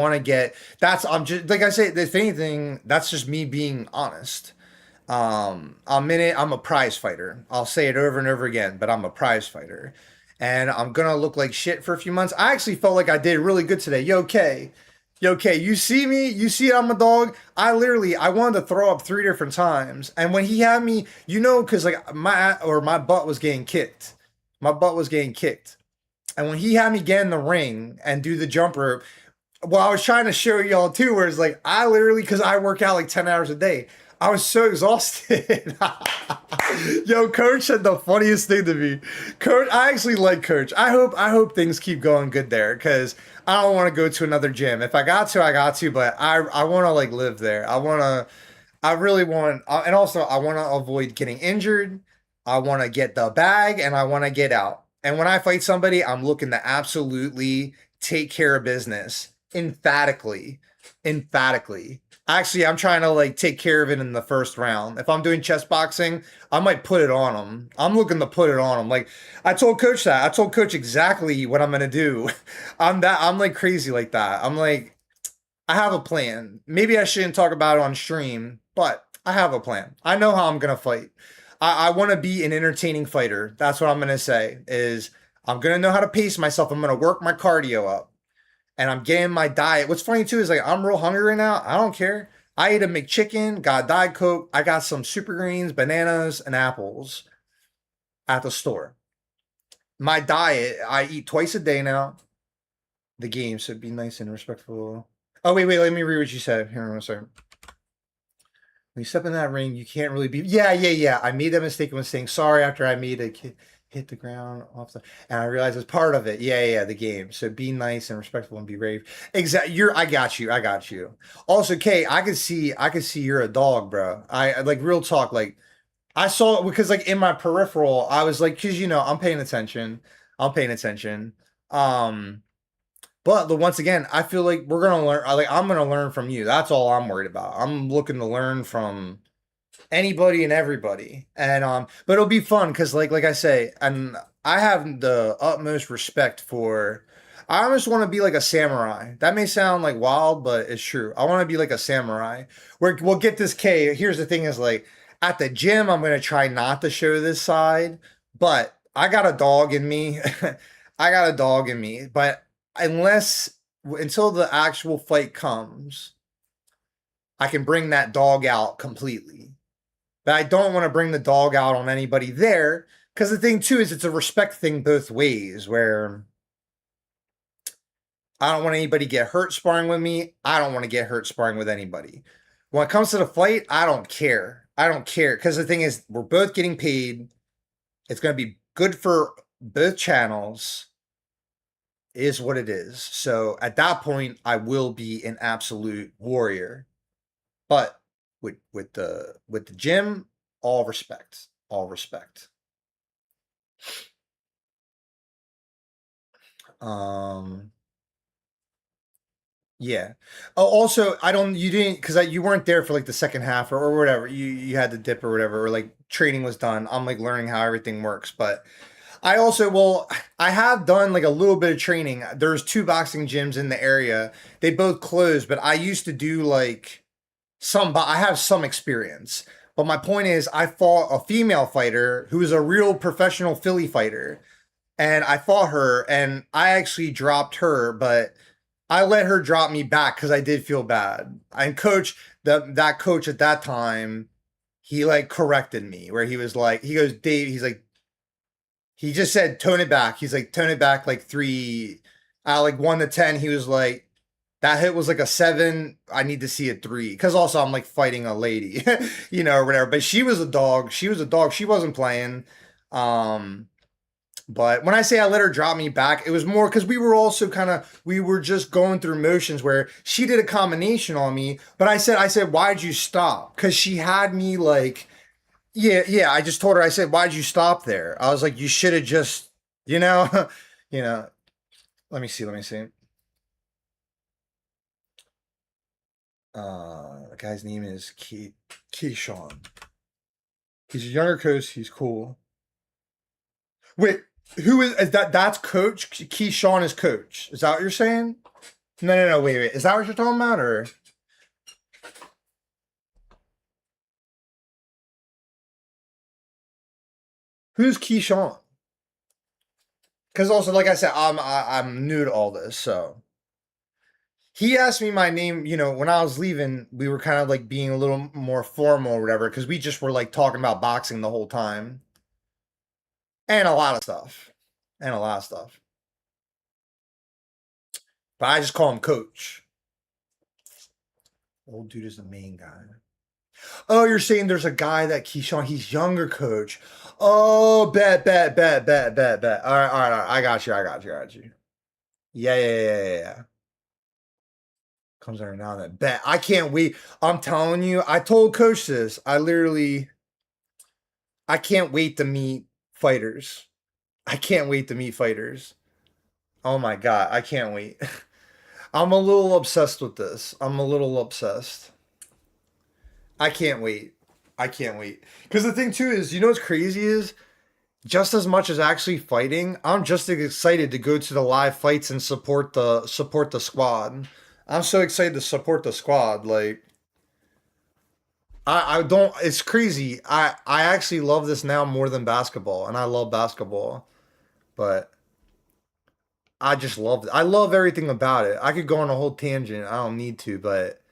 just, like I say, if anything, that's just me being honest. I'm in it. I'm a prize fighter. I'll say it over and over again, but I'm a prize fighter. And I'm going to look like shit for a few months. I actually felt like I did really good today. Yo, Kay, you see me? You see I'm a dog? I wanted to throw up 3 different times. And when he had me, because like my butt was getting kicked. My butt was getting kicked. And when he had me get in the ring and do the jump rope, well, I was trying to show y'all too, where it's like, I literally, because I work out like 10 hours a day, I was so exhausted. Yo, Coach said the funniest thing to me. Coach, I actually like Coach. I hope things keep going good there, because I don't want to go to another gym. If I got to, but I want to like live there. I really want, and also I want to avoid getting injured. I want to get the bag and I want to get out. And when I fight somebody, I'm looking to absolutely take care of business. Emphatically. Actually, I'm trying to like take care of it in the first round. If I'm doing chess boxing, I might put it on them. I'm looking to put it on them. Like I told Coach that. I told Coach exactly what I'm going to do. I'm like crazy like that. I'm like, I have a plan. Maybe I shouldn't talk about it on stream, but I have a plan. I know how I'm going to fight. I want to be an entertaining fighter. That's what I'm going to say, is I'm going to know how to pace myself. I'm going to work my cardio up, and I'm getting my diet. What's funny too is like, I'm real hungry right now. I don't care. I ate a McChicken, got a Diet Coke. I got some super greens, bananas, and apples at the store. My diet, I eat twice a day now. The game should be nice and respectful. Oh, wait. Let me read what you said. Here, one second. When you step in that ring, you can't really be. Yeah. I made that mistake when saying sorry after I made a hit the ground off the, and I realized it's part of it. Yeah, the game. So be nice and respectful and be brave. Exactly. I got you. Also, Kay, I could see you're a dog, bro. I like real talk. Like I saw it because like in my peripheral, I was like, cause I'm paying attention. But once again, I feel like we're gonna learn. I'm gonna learn from you. That's all I'm worried about. I'm looking to learn from anybody and everybody. And but it'll be fun because like I say, and I have the utmost respect for. I almost want to be like a samurai. That may sound like wild, but it's true. I want to be like a samurai. We'll get this K. Here's the thing: is like at the gym, I'm gonna try not to show this side, but I got a dog in me. I got a dog in me, but until the actual fight comes, I can bring that dog out completely. But I don't want to bring the dog out on anybody there because the thing too is it's a respect thing both ways where I don't want anybody to get hurt sparring with me. I don't want to get hurt sparring with anybody. When it comes to the fight, I don't care. I don't care because the thing is we're both getting paid. It's going to be good for both channels. It is what it is. So at that point, I will be an absolute warrior. But with the gym, all respect. All respect. Yeah. Oh, also, you didn't, because you weren't there for like the second half or whatever. You had to dip or whatever, or like training was done. I'm like learning how everything works. But I have done like a little bit of training. There's 2 boxing gyms in the area. They both closed, but I used to do like I have some experience. But my point is, I fought a female fighter who was a real professional Philly fighter. And I fought her and I actually dropped her, but I let her drop me back because I did feel bad. And that coach at that time, he like corrected me where he was like, he goes, Dave, he just said, tone it back. He's like, tone it back like 3, like 1 to 10. He was like, that hit was like a 7. I need to see a 3. Because also I'm like fighting a lady, or whatever. But she was a dog. She wasn't playing. But when I say I let her drop me back, it was more because we were also we were just going through motions where she did a combination on me. But I said, why'd you stop? Because she had me like, yeah. I just told her, I said, why'd you stop there? I was like, you should have just, Let me see. The guy's name is Keyshawn. He's a younger coach. He's cool. Wait. Who is that? That's coach. Keyshawn is coach. Is that what you're saying? No. Wait. Is that what you're talking about, or who's Keyshawn? Because also, like I said, I'm new to all this, so he asked me my name. When I was leaving, we were kind of like being a little more formal or whatever, because we just were like talking about boxing the whole time. And a lot of stuff. But I just call him Coach. Old dude is the main guy. Oh, you're saying there's a guy that Keyshawn, he's younger Coach. Oh, bet. All right. I got you. Yeah. Comes every now and then. Bet. I can't wait. I'm telling you, I told Coach this. I can't wait to meet fighters. Oh my God, I can't wait. I'm a little obsessed with this. I can't wait. Because the thing too is, what's crazy is, just as much as actually fighting, I'm just excited to go to the live fights and support the squad. I'm so excited to support the squad. Like, I don't, it's crazy. I actually love this now more than basketball, and I love basketball, but I just love it. I love everything about it. I could go on a whole tangent. I don't need to, but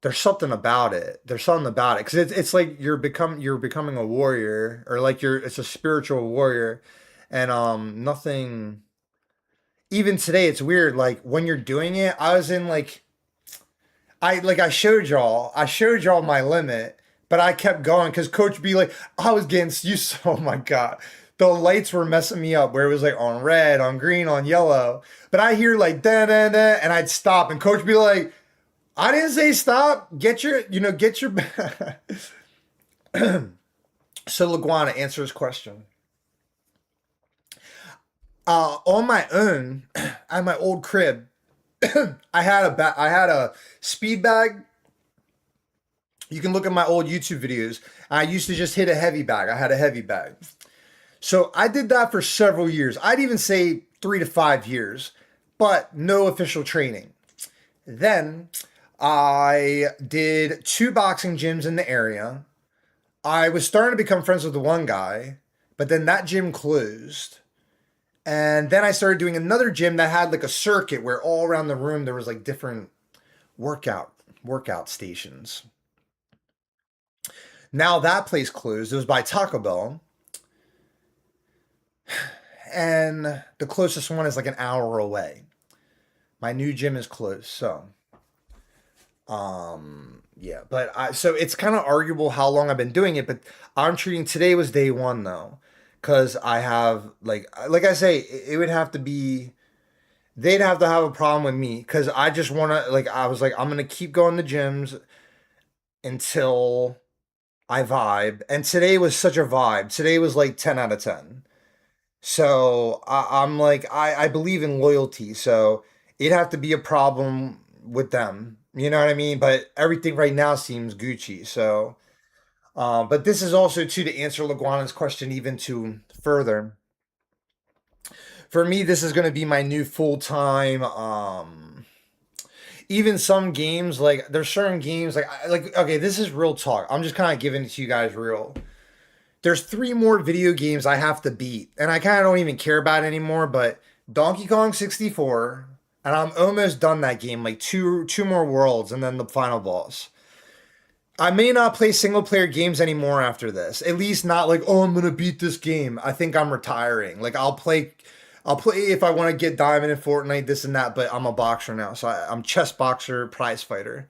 there's something about it. Because it's like you're becoming a warrior, or like it's a spiritual warrior, and nothing. Even today, it's weird. Like when you're doing it, I was in like. I showed y'all my limit, but I kept going because Coach be like, I was getting used to, oh my God. The lights were messing me up where it was like on red, on green, on yellow. But I hear like da da da, and I'd stop, and Coach be like, I didn't say stop. Get your So Laguana, answer his question. On my own, at my old crib, I had a speed bag You can look at my old YouTube videos. I used to just hit a heavy bag. I had a heavy bag. So I did that for several years. I'd even say 3 to 5 years, but no official training. Then I did 2 boxing gyms in the area. I was starting to become friends with the one guy, but then that gym closed. And then I started doing another gym that had like a circuit where all around the room there was like different workout stations. Now that place closed. It was by Taco Bell. And the closest one is like an hour away. My new gym is closed, so yeah, but so it's kind of arguable how long I've been doing it, but I'm treating today was day 1 though, because I have like I say, it would have to be, they'd have to have a problem with me, because I just want to, like, I was like, I'm gonna keep going to gyms until I vibe, and today was such a vibe. Today was like 10 out of 10. So I'm like, I believe in loyalty, so it'd have to be a problem with them. You know what I mean? But everything right now seems Gucci. So, but this is also to answer Laguana's question even to further. For me, this is going to be my new full-time, even some games, like there's certain games like, okay, this is real talk. I'm just kind of giving it to you guys real. There's 3 more video games I have to beat, and I kind of don't even care about it anymore, but Donkey Kong 64, and I'm almost done that game, like two more worlds, and then the final boss. I may not play single-player games anymore after this, at least not like, oh, I'm going to beat this game. I think I'm retiring. Like, I'll play if I want to get diamond in Fortnite, this and that, but I'm a boxer now, so I'm chess boxer, prize fighter.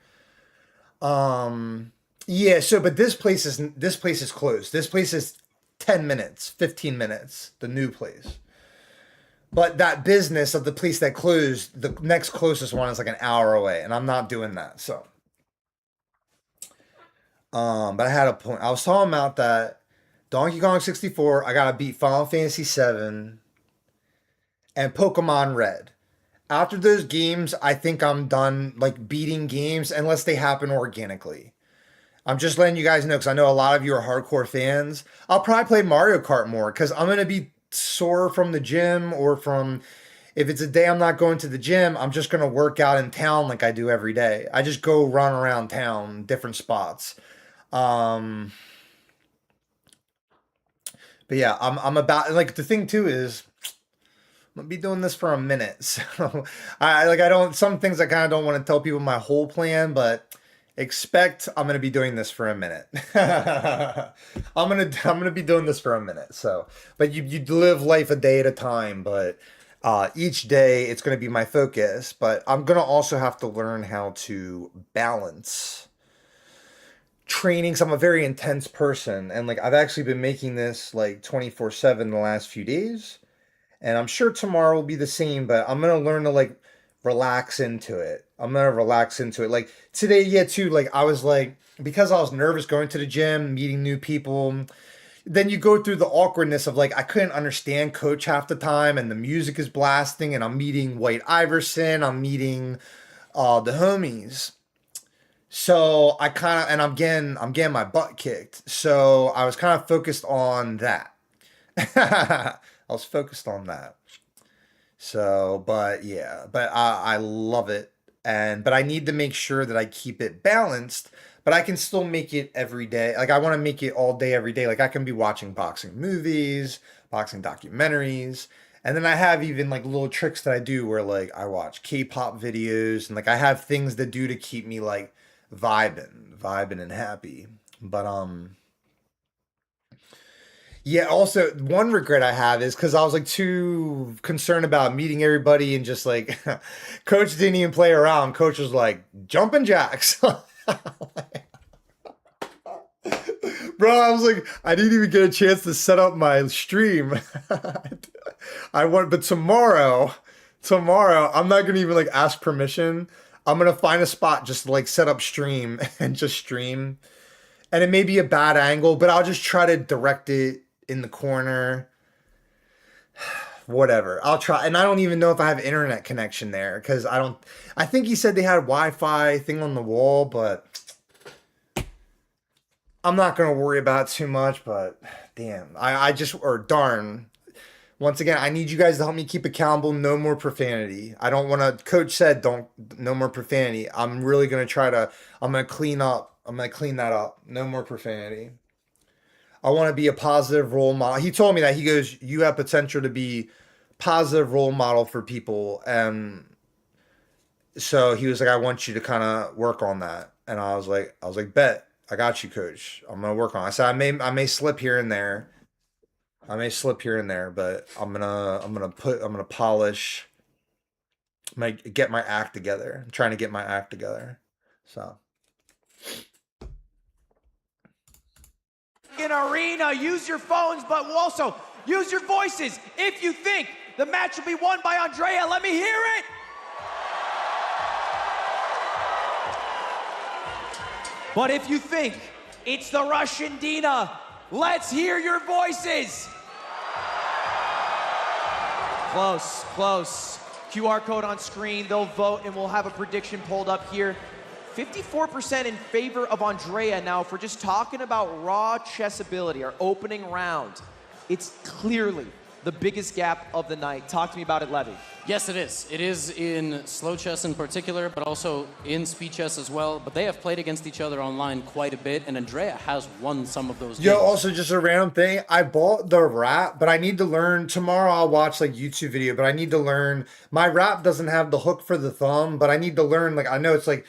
Yeah, so but this place is closed. This place is 10 minutes, 15 minutes, the new place. But that business of the place that closed, the next closest one is like an hour away, and I'm not doing that. So but I had a point. I was talking about that Donkey Kong 64, I gotta beat Final Fantasy 7 and Pokemon Red. After those games, I think I'm done like beating games unless they happen organically. I'm just letting you guys know because I know a lot of you are hardcore fans. I'll probably play Mario Kart more because I'm going to be sore from the gym, or from, if it's a day I'm not going to the gym, I'm just going to work out in town like I do every day. I just go run around town, different spots. But yeah, I'm about, like, the thing too is, I'm gonna be doing this for a minute. So I don't, some things I kind of don't want to tell people my whole plan, but expect I'm gonna be doing this for a minute. I'm gonna be doing this for a minute. So, but you live life a day at a time. But each day it's gonna be my focus. But I'm gonna also have to learn how to balance training. So I'm a very intense person, and like I've actually been making this like 24/7 the last few days, and I'm sure tomorrow will be the same. But I'm gonna learn to like relax into it. I'm gonna relax into it. Like today, yeah, too. Like I was like, because I was nervous going to the gym, meeting new people. Then you go through the awkwardness of like I couldn't understand coach half the time, and the music is blasting, and I'm meeting White Iverson. I'm meeting the homies. So I kind of, and I'm getting my butt kicked. So I was kind of focused on that. I was focused on that. So, but yeah, but I love it. But I need to make sure that I keep it balanced, but I can still make it every day. Like I want to make it all day, every day. Like I can be watching boxing movies, boxing documentaries. And then I have even like little tricks that I do where like I watch K-pop videos, and like I have things to do to keep me like vibing and happy. But yeah, also one regret I have is because I was like too concerned about meeting everybody, and just like coach didn't even play around. Coach was like jumping jacks. Bro, I was like, I didn't even get a chance to set up my stream. But tomorrow, I'm not gonna even like ask permission. I'm gonna find a spot just to like set up stream and just stream. And it may be a bad angle, but I'll just try to direct it in the corner. Whatever. I'll try. And I don't even know if I have internet connection there, because I think he said they had Wi-Fi thing on the wall, but I'm not gonna worry about it too much, but damn, I just or darn. Once again, I need you guys to help me keep accountable. No more profanity. I don't want to. Coach said no more profanity. I'm really gonna try to. I'm gonna clean up. I'm gonna clean that up. No more profanity. I want to be a positive role model. He told me that. He goes, you have potential to be positive role model for people, and so he was like, I want you to kind of work on that. And I was like, bet, I got you, coach. I'm gonna work on it. I said, I may slip here and there. I may slip here and there, but I'm gonna polish. Get my act together. I'm trying to get my act together. So. In arena, use your phones, but also use your voices. If you think the match will be won by Andrea, let me hear it. But if you think it's the Russian Dina, let's hear your voices. Close. QR code on screen, they'll vote and we'll have a prediction pulled up here. 54% in favor of Andrea. Now, if we're just talking about raw chess ability, our opening round, it's clearly the biggest gap of the night. Talk to me about it, Levy. Yes, it is. It is in slow chess in particular, but also in speed chess as well. But they have played against each other online quite a bit, and Andrea has won some of those games. Also just a random thing. I bought the rap, but I need to learn. Tomorrow I'll watch like YouTube video, but I need to learn. My rap doesn't have the hook for the thumb, but I need to learn. Like I know it's like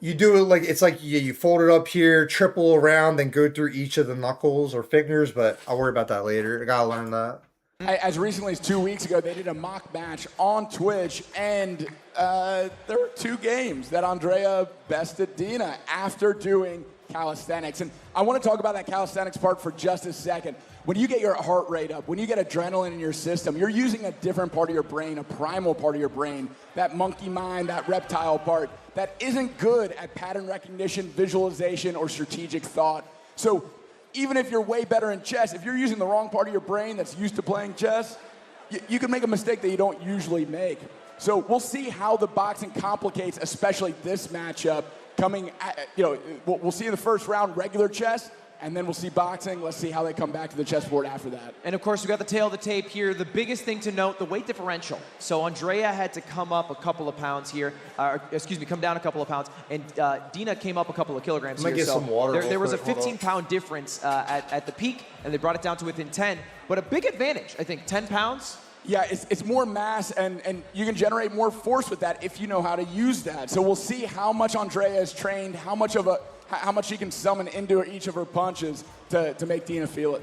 you do it like it's like you fold it up here, triple around, then go through each of the knuckles or fingers. But I'll worry about that later. I gotta learn that. As recently as 2 weeks ago, they did a mock match on Twitch, and there were 2 games that Andrea bested Dina after doing calisthenics. And I want to talk about that calisthenics part for just a second. When you get your heart rate up, when you get adrenaline in your system, you're using a different part of your brain, a primal part of your brain, that monkey mind, that reptile part, that isn't good at pattern recognition, visualization, or strategic thought. So even if you're way better in chess, if you're using the wrong part of your brain that's used to playing chess, you can make a mistake that you don't usually make. So we'll see how the boxing complicates, especially this matchup coming at, we'll see in the first round regular chess, and then we'll see boxing. Let's see how they come back to the chessboard after that. And of course, we got the tail of the tape here. The biggest thing to note, the weight differential. So Andrea had to come up a couple of pounds here, come down a couple of pounds, and Dina came up a couple of kilograms here. Get some water there was a 15-pound difference at the peak, and they brought it down to within 10. But a big advantage, I think, 10 pounds. Yeah, it's more mass, and you can generate more force with that if you know how to use that. So we'll see how much Andrea is trained, how much she can summon into each of her punches to make Dina feel it.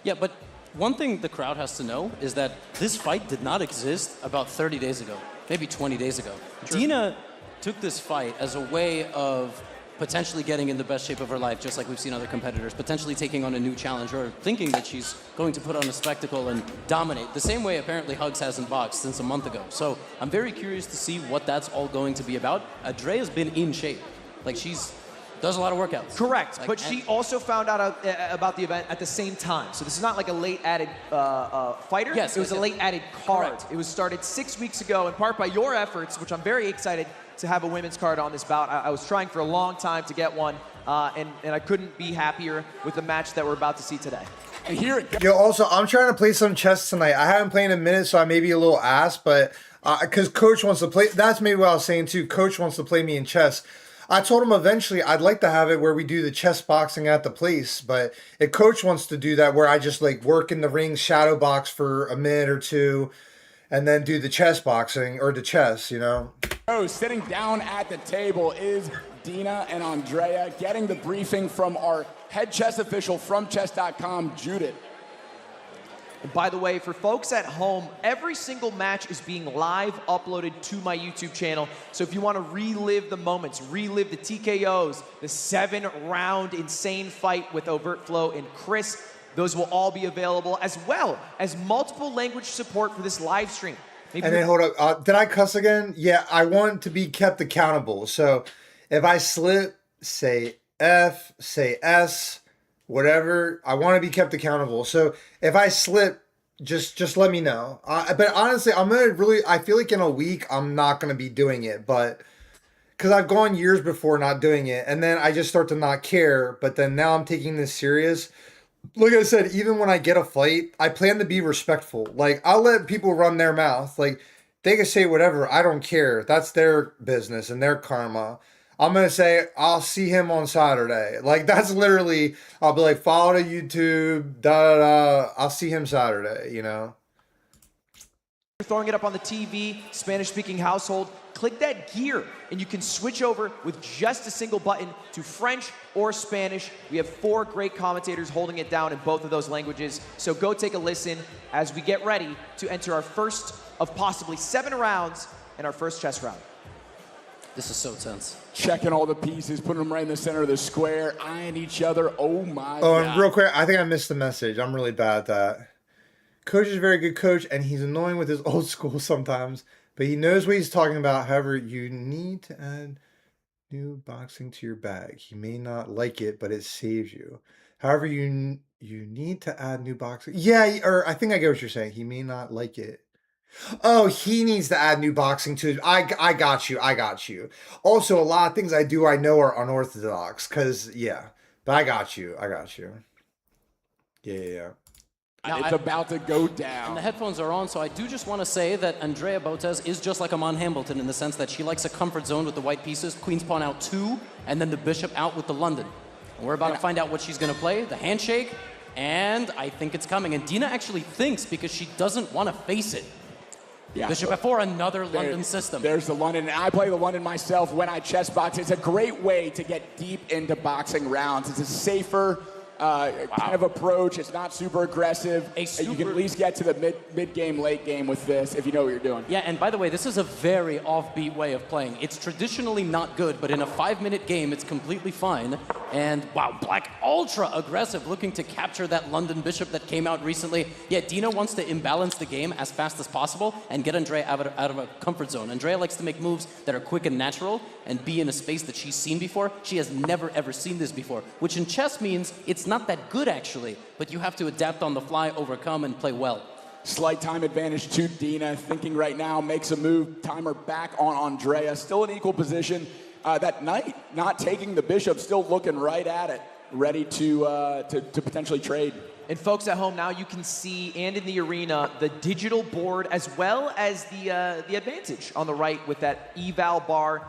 Yeah, but one thing the crowd has to know is that this fight did not exist about 30 days ago, maybe 20 days ago. True. Dina took this fight as a way of potentially getting in the best shape of her life, just like we've seen other competitors, potentially taking on a new challenge or thinking that she's going to put on a spectacle and dominate, the same way apparently Hugs hasn't boxed since a month ago. So I'm very curious to see what that's all going to be about. Andrea's been in shape. Like, she's does a lot of workouts. Correct, but she also found out about the event at the same time. So this is not like a late added fighter. Yes, it was a late added card. Correct. It was started 6 weeks ago, in part by your efforts, which I'm very excited to have a women's card on this bout. I was trying for a long time to get one, and I couldn't be happier with the match that we're about to see today. And here it goes. Also, I'm trying to play some chess tonight. I haven't played in a minute, so I may be a little ass, but because Coach wants to play, that's maybe what I was saying too. Coach wants to play me in chess. I told him eventually I'd like to have it where we do the chess boxing at the place, but if Coach wants to do that, where I just like work in the ring, shadow box for a minute or two, and then do the chess boxing or the chess, Oh, sitting down at the table is Dina and Andrea, getting the briefing from our head chess official from chess.com, Judith. And by the way, for folks at home, every single match is being live uploaded to my YouTube channel. So if you want to relive the moments, relive the TKOs, the 7-round insane fight with Overt Flow and Chris, those will all be available, as well as multiple language support for this live stream. And then hold up, did I cuss again? Yeah, I want to be kept accountable. So if I slip, say F, say S, whatever, I want to be kept accountable. So if I slip, just let me know. But honestly, I feel like in a week I'm not gonna be doing it, but because I've gone years before not doing it, and then I just start to not care. But then now I'm taking this serious. Like I said, even when I get a fight, I plan to be respectful. Like, I'll let people run their mouth. Like, they can say whatever. I don't care. That's their business and their karma. I'm going to say, I'll see him on Saturday. Like, that's literally, I'll be like, follow to YouTube, da-da-da. I'll see him Saturday, you know? You're throwing it up on the TV, Spanish-speaking household, click that gear, and you can switch over with just a single button to French or Spanish. We have 4 great commentators holding it down in both of those languages. So go take a listen as we get ready to enter our first of possibly 7 rounds in our first chess round. This is so tense. Checking all the pieces, putting them right in the center of the square, eyeing each other. Oh my God. God. Real quick, I think I missed the message. I'm really bad at that. Coach is a very good coach, and he's annoying with his old school sometimes, but he knows what he's talking about. However, you need to add new boxing to your bag. He may not like it, but it saves you. However, you need to add new boxing. Yeah, or I think I get what you're saying. He may not like it. Oh, he needs to add new boxing to. I got you. I got you. Also, a lot of things I do I know are unorthodox. Cause yeah, but I got you. I got you. Yeah. Now, it's about to go down. And the headphones are on, so I do just want to say that Andrea Botez is just like Amon Hambleton in the sense that she likes a comfort zone with the white pieces, queen's pawn out 2, and then the bishop out with the London. And we're about to find out what she's going to play, the handshake, and I think it's coming. And Dina actually thinks because she doesn't want to face it. Yeah. Bishop F4, another London system. There's the London. I play the London myself when I chess box. It's a great way to get deep into boxing rounds. It's a safer kind of approach. It's not super aggressive. You can at least get to the mid-game, late game with this if you know what you're doing. Yeah, and by the way, this is a very offbeat way of playing. It's traditionally not good, but in a 5-minute game, it's completely fine. And wow, Black ultra aggressive, looking to capture that London bishop that came out recently. Yeah, Dina wants to imbalance the game as fast as possible and get Andrea out of a comfort zone. Andrea likes to make moves that are quick and natural and be in a space that she's seen before. She has never ever seen this before, which in chess means it's not that good actually, but you have to adapt on the fly, overcome, and play well. Slight time advantage to Dina, thinking right now, makes a move, timer back on Andrea, still in equal position. That knight not taking the bishop, still looking right at it, ready to potentially trade. And folks at home now, you can see, and in the arena, the digital board as well as the advantage on the right with that eval bar.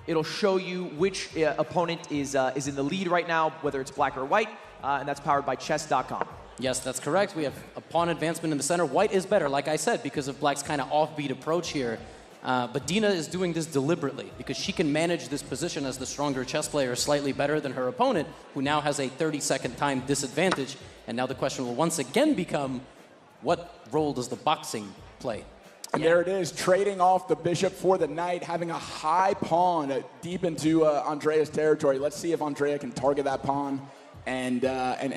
It'll show you which opponent is in the lead right now, whether it's black or white, and that's powered by chess.com. Yes, that's correct. We have a pawn advancement in the center. White is better, like I said, because of Black's kind of offbeat approach here. But Dina is doing this deliberately because she can manage this position as the stronger chess player slightly better than her opponent, who now has a 30-second time disadvantage. And now the question will once again become, what role does the boxing play? And there it is, trading off the bishop for the knight, having a high pawn deep into Andrea's territory. Let's see if Andrea can target that pawn and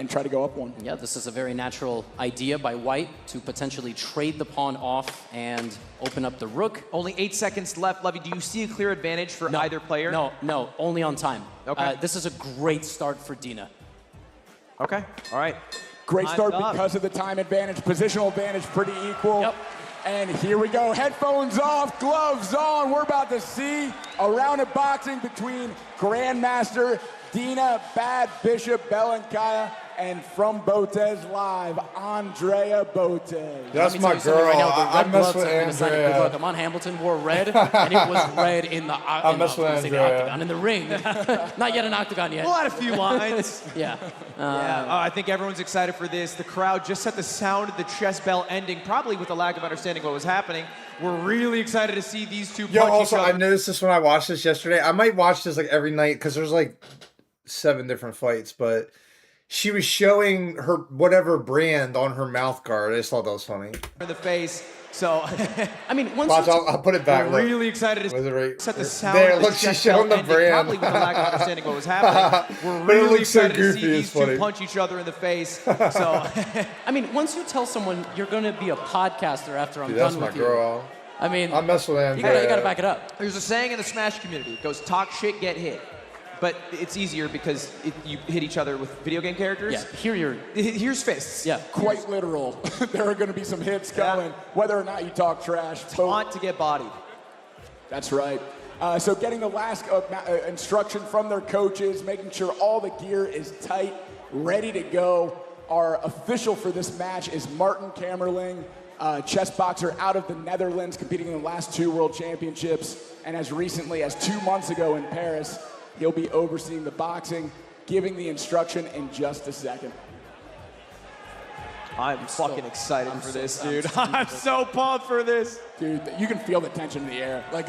try to go up one. Yeah, this is a very natural idea by White to potentially trade the pawn off and open up the rook. Only 8 seconds left. Levy, do you see a clear advantage for either player? No, only on time. Okay. This is a great start for Dina. Okay, all right. Great start because of the time advantage. Positional advantage pretty equal. Yep. And here we go, headphones off, gloves on. We're about to see a round of boxing between Grandmaster Dina Bad Bishop Belenkaya and from Botez Live, Andrea Botez. That's my girl. Right now, I mess with Andrea. Good luck. Amon Hambleton wore red, and it was red in the octagon, in the ring. Not yet an octagon yet. We'll add a few lines. Yeah. I think everyone's excited for this. The crowd just at the sound of the chess bell ending, probably with a lack of understanding what was happening. We're really excited to see these two punch each other. I noticed this when I watched this yesterday. I might watch this like every night because there's like 7 different fights, but she was showing her whatever brand on her mouth guard. I just thought that was funny. In the face. So, I mean, once watch, I'll put it back. We're really excited to set the sound there. of Look, the she's showing the brand. Probably with a lack of understanding what was happening. We're really excited to see these two punch each other in the face. So, I mean, once you tell someone you're going to be a podcaster after I'm done that's with my you. Girl. I mean, I'm messing with Andrea. You got to back it up. There's a saying in the Smash community. It goes, talk shit, get hit. But it's easier because you hit each other with video game characters. Yeah, here's fists. Yeah, quite literal. There are going to be some hits going, whether or not you talk trash. Taunt to get bodied. That's right. So getting the last instruction from their coaches, making sure all the gear is tight, ready to go. Our official for this match is Martin Kamerling, chess boxer out of the Netherlands, competing in the last 2 World Championships. And as recently as 2 months ago in Paris, he'll be overseeing the boxing, giving the instruction in just a second. I'm fucking excited for this, dude. I'm so pumped for this. Dude, you can feel the tension in the air. Like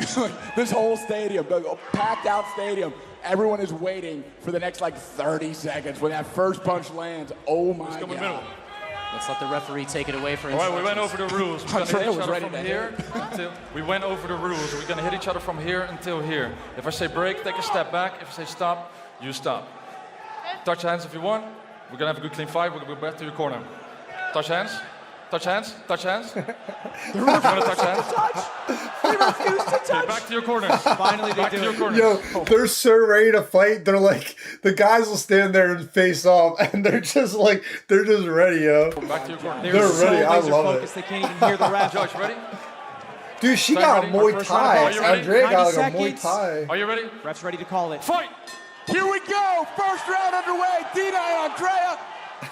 this whole stadium, packed out stadium, everyone is waiting for the next 30 seconds when that first punch lands. Oh my God. Let's let the referee take it away for All right, we went over the rules. We're gonna hit each other from here until we went over the rules. We're gonna hit each other from here until here. If I say break, take a step back. If I say stop, you stop. Touch hands if you want. We're gonna have a good clean fight. We're gonna go back to your corner. Touch hands. Touch hands. Touch hands. You wanna touch hands? They refuse to touch. Okay, back to your corners. Finally, they back do to your it. corners. Yo, they're so ready to fight. They're like, the guys will stand there and face off, and they're just ready, yo. Back to your corner. They're ready. I love focused, They can't even hear the ref. Judge, ready? Dude, she Stay got ready. Muay Thai. Are you ready? Andrea got 90 a Muay seconds. Thai. Are you ready? Ref's ready to call it. Fight! Here we go. First round underway. Dina and Andrea.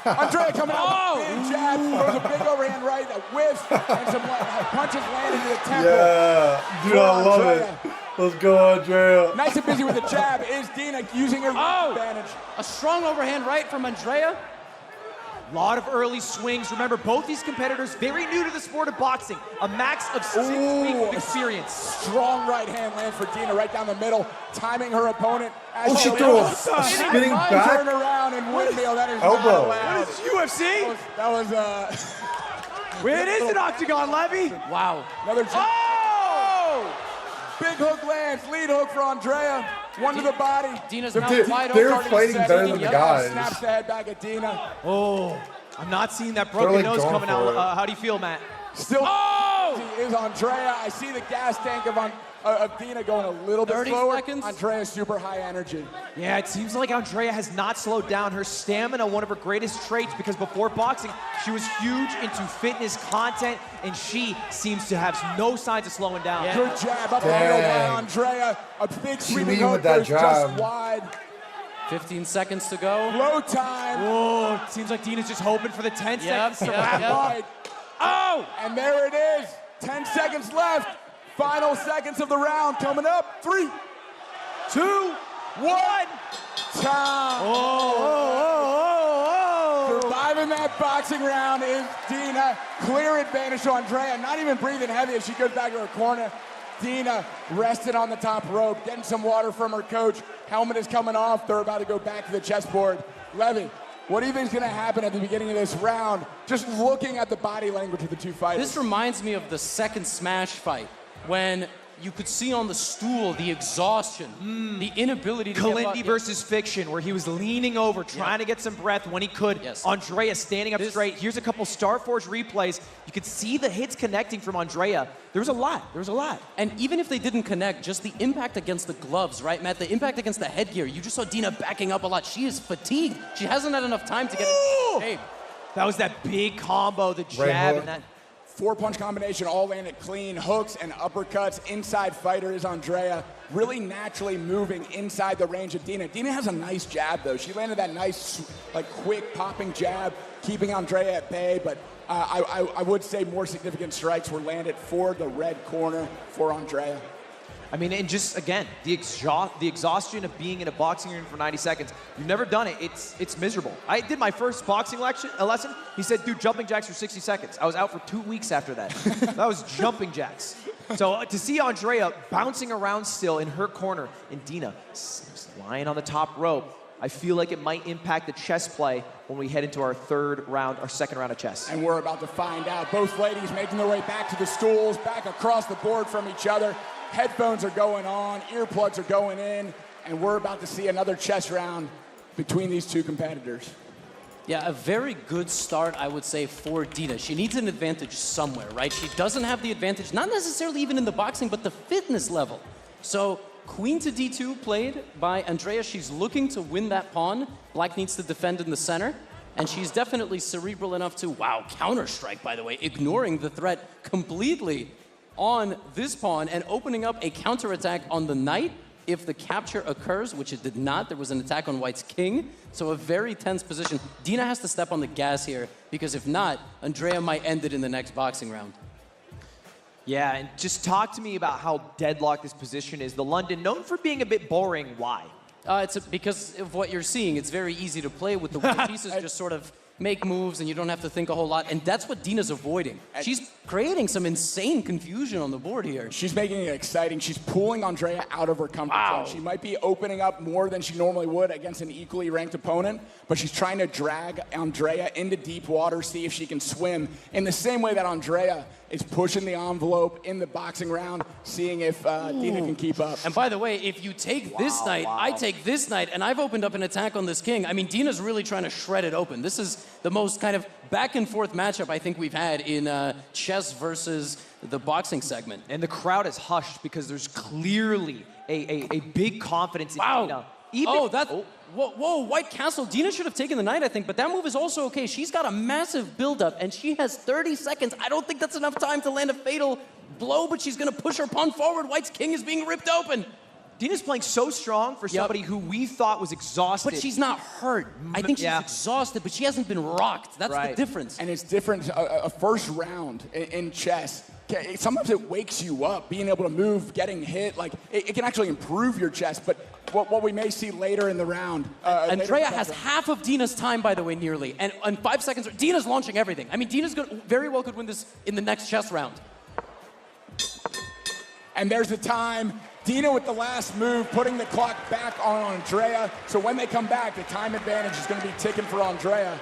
Andrea coming out with a big jab, throws a big overhand right, a whiff, and some punches land into the temple. Yeah, dude, I love it. Let's go, Andrea. Nice and busy with the jab is Dina using her advantage. A strong overhand right from Andrea. A lot of early swings. Remember, both these competitors very new to the sport of boxing. A max of 6 weeks of experience. Strong right hand land for Dina right down the middle, timing her opponent. As she threw a spinning back. Turn around and windmill. That is elbow. not allowed. What is UFC? That was It is an octagon, Levy. Wow. Another jab. Oh! Big hook lands, lead hook for Andrea. One to the body. Dina's They're- now wide they're open. fighting better than the guys. Snaps the head back at Dina. Oh, I'm not seeing that broken like nose going coming for out. it. How do you feel, Matt? Still is Andrea. I see the gas tank of Dina going a little bit 30 slower. seconds. Andrea's super high energy. Yeah, it seems like Andrea has not slowed down. Her stamina, one of her greatest traits, because before boxing, she was huge into fitness content, and she seems to have no signs of slowing down. Yeah. Good jab up the middle by Andrea. A big sweeping leading hook with that goes just jab. wide. 15 seconds to go. Low time. Whoa, it seems like Dina's just hoping for the 10 seconds to wrap up. Right. Oh! And there it is. 10 seconds left. Final seconds of the round coming up. 3, 2, 1. Time. Surviving that boxing round is Dina. Clear advantage to Andrea. Not even breathing heavy as she goes back to her corner. Dina rested on the top rope, getting some water from her coach. Helmet is coming off. They're about to go back to the chessboard. Levy, what do you think is going to happen at the beginning of this round? Just looking at the body language of the two fighters. This reminds me of the second Smash fight when you could see on the stool the exhaustion, the inability to Kalindi versus Fiction, where he was leaning over, trying to get some breath when he could. Yes. Andrea standing up straight. Here's a couple Starforge replays. You could see the hits connecting from Andrea. There was a lot. There was a lot. And even if they didn't connect, just the impact against the gloves, right, Matt? The impact against the headgear. You just saw Dina backing up a lot. She is fatigued. She hasn't had enough time to get in shape. That was that big combo, the Right jab hook. and that. 4-punch combination, all landed clean. Hooks and uppercuts. Inside fighter is Andrea. Really naturally moving inside the range of Dina. Dina has a nice jab, though. She landed that nice, quick popping jab, keeping Andrea at bay. But I would say more significant strikes were landed for the red corner for Andrea. I mean, and just, again, the exhaustion of being in a boxing ring for 90 seconds. You've never done it. It's miserable. I did my first boxing lesson. He said, do jumping jacks for 60 seconds. I was out for 2 weeks after that. That was jumping jacks. So to see Andrea bouncing around still in her corner and Dina lying on the top rope, I feel like it might impact the chess play when we head into our second round of chess. And we're about to find out. Both ladies making their way back to the stools, back across the board from each other. Headphones are going on, earplugs are going in, and we're about to see another chess round between these two competitors. Yeah, a very good start, I would say, for Dina. She needs an advantage somewhere, right? She doesn't have the advantage, not necessarily even in the boxing, but the fitness level. So, queen to d2 played by Andrea. She's looking to win that pawn. Black needs to defend in the center. And she's definitely cerebral enough to, wow, counter-strike, by the way, ignoring the threat completely. on this pawn and opening up a counterattack on the knight if the capture occurs, which it did not. There was an attack on white's king, so a very tense position. Dina has to step on the gas here, because if not, Andrea might end it in the next boxing round. Yeah, and just talk to me about how deadlocked this position is. The London, known for being a bit boring, why? Because of what you're seeing. It's very easy to play with the white pieces, just sort of make moves and you don't have to think a whole lot. And that's what Dina's avoiding. She's creating some insane confusion on the board here. She's making it exciting. She's pulling Andrea out of her comfort zone. She might be opening up more than she normally would against an equally ranked opponent, but she's trying to drag Andrea into deep water, see if she can swim in the same way that Andrea is pushing the envelope in the boxing round, seeing if Dina can keep up. And by the way, if you take this knight, I take this knight, and I've opened up an attack on this king. I mean, Dina's really trying to shred it open. This is the most kind of back and forth matchup I think we've had in chess versus the boxing segment. And the crowd is hushed because there's clearly a big confidence in Dina. Whoa, white castle. Dina should have taken the knight, I think, but that move is also okay. She's got a massive buildup, and she has 30 seconds. I don't think that's enough time to land a fatal blow, but she's going to push her pawn forward. White's king is being ripped open. Dina's playing so strong for somebody who we thought was exhausted. But she's not hurt. I think she's exhausted, but she hasn't been rocked. That's the difference. And it's different. A first round in chess, sometimes it wakes you up. Being able to move, getting hit, like it can actually improve your chess. But what we may see later in the round. Andrea has half of Dina's time, by the way, nearly. And 5 seconds, Dina's launching everything. I mean, Dina's very well could win this in the next chess round. And there's the time. Dina with the last move, putting the clock back on Andrea. So when they come back, the time advantage is going to be ticking for Andrea.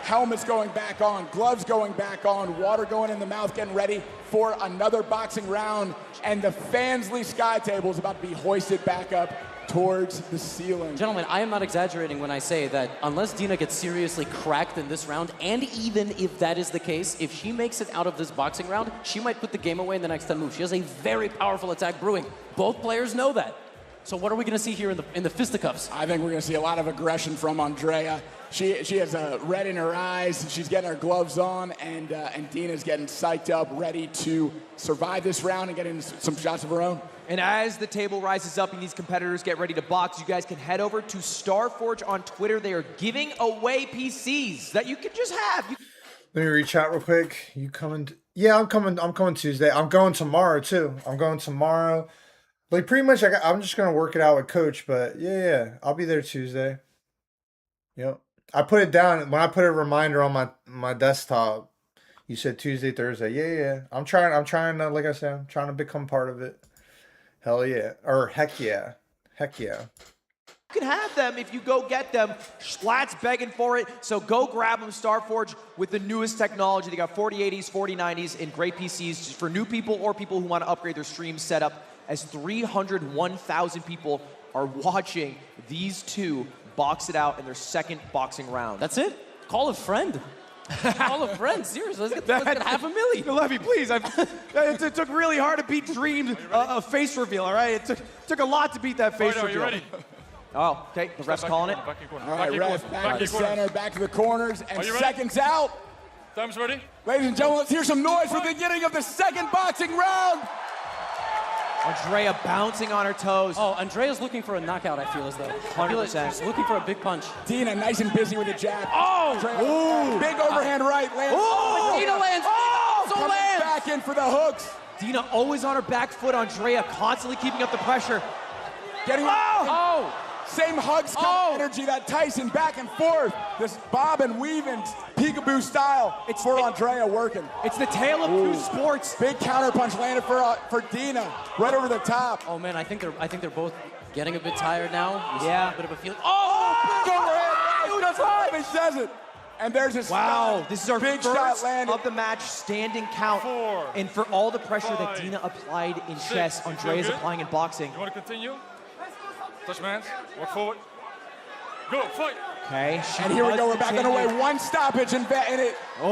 Helmet's going back on, gloves going back on, water going in the mouth, getting ready for another boxing round. And the Fansly Sky Table is about to be hoisted back up towards the ceiling. Gentlemen, I am not exaggerating when I say that unless Dina gets seriously cracked in this round, and even if that is the case, if she makes it out of this boxing round, she might put the game away in the next 10 moves. She has a very powerful attack brewing. Both players know that. So what are we going to see here in the fisticuffs? I think we're going to see a lot of aggression from Andrea. She has a red in her eyes. She's getting her gloves on, and Dina's getting psyched up, ready to survive this round and get into some shots of her own. And as the table rises up and these competitors get ready to box, you guys can head over to Starforge on Twitter. They are giving away PCs that you can just have. Let me reach out real quick. You coming? Yeah, I'm coming. I'm coming Tuesday. I'm going tomorrow too. I'm going tomorrow. Like pretty much, I'm just gonna work it out with Coach. But yeah, I'll be there Tuesday. Yep. I put it down when I put a reminder on my desktop. You said Tuesday, Thursday. Yeah. I'm trying to, like I said, I'm trying to become part of it. Hell yeah. Or heck yeah. Heck yeah. You can have them if you go get them. Schlatt's begging for it, so go grab them. Starforge with the newest technology. They got 4080s, 4090s, and great PCs for new people or people who want to upgrade their stream setup, as 301,000 people are watching these two box it out in their second boxing round. That's it? Call a friend. Call a friend. Seriously, let's get 500,000. Levy, please. It took really hard to beat Dream's face reveal, all right? It took a lot to beat that face reveal. Are you ready? Oh, okay. The ref's calling it. All right, ref, back to the center, back to the corners, and seconds out. Time's ready. Ladies and gentlemen, let's hear some noise for the beginning of the second boxing round. Andrea bouncing on her toes. Oh, Andrea's looking for a knockout, I feel as though. 100%. She's looking for a big punch. Dina nice and busy with the jab. Oh! Andrea, big overhand right. Lands. Oh! Dina lands. Also lands. Back in for the hooks. Dina always on her back foot. Andrea constantly keeping up the pressure. Getting same hugs energy that Tyson back and forth. This bob and weave and peekaboo style. It's for Andrea working. It's the tale of two sports. Big counter punch landed for Dina right over the top. Oh man, I think they're both getting a bit tired now. Yeah, a bit of a feeling. He says it. And there's this this is our big first shot landed of the match, standing count. 4, and for all the pressure that Dina applied in chess, Andrea's applying in boxing. You want to continue? Touch hands, walk forward. Go, fight. Okay. And here we go, we're back on the way. One stoppage and it. To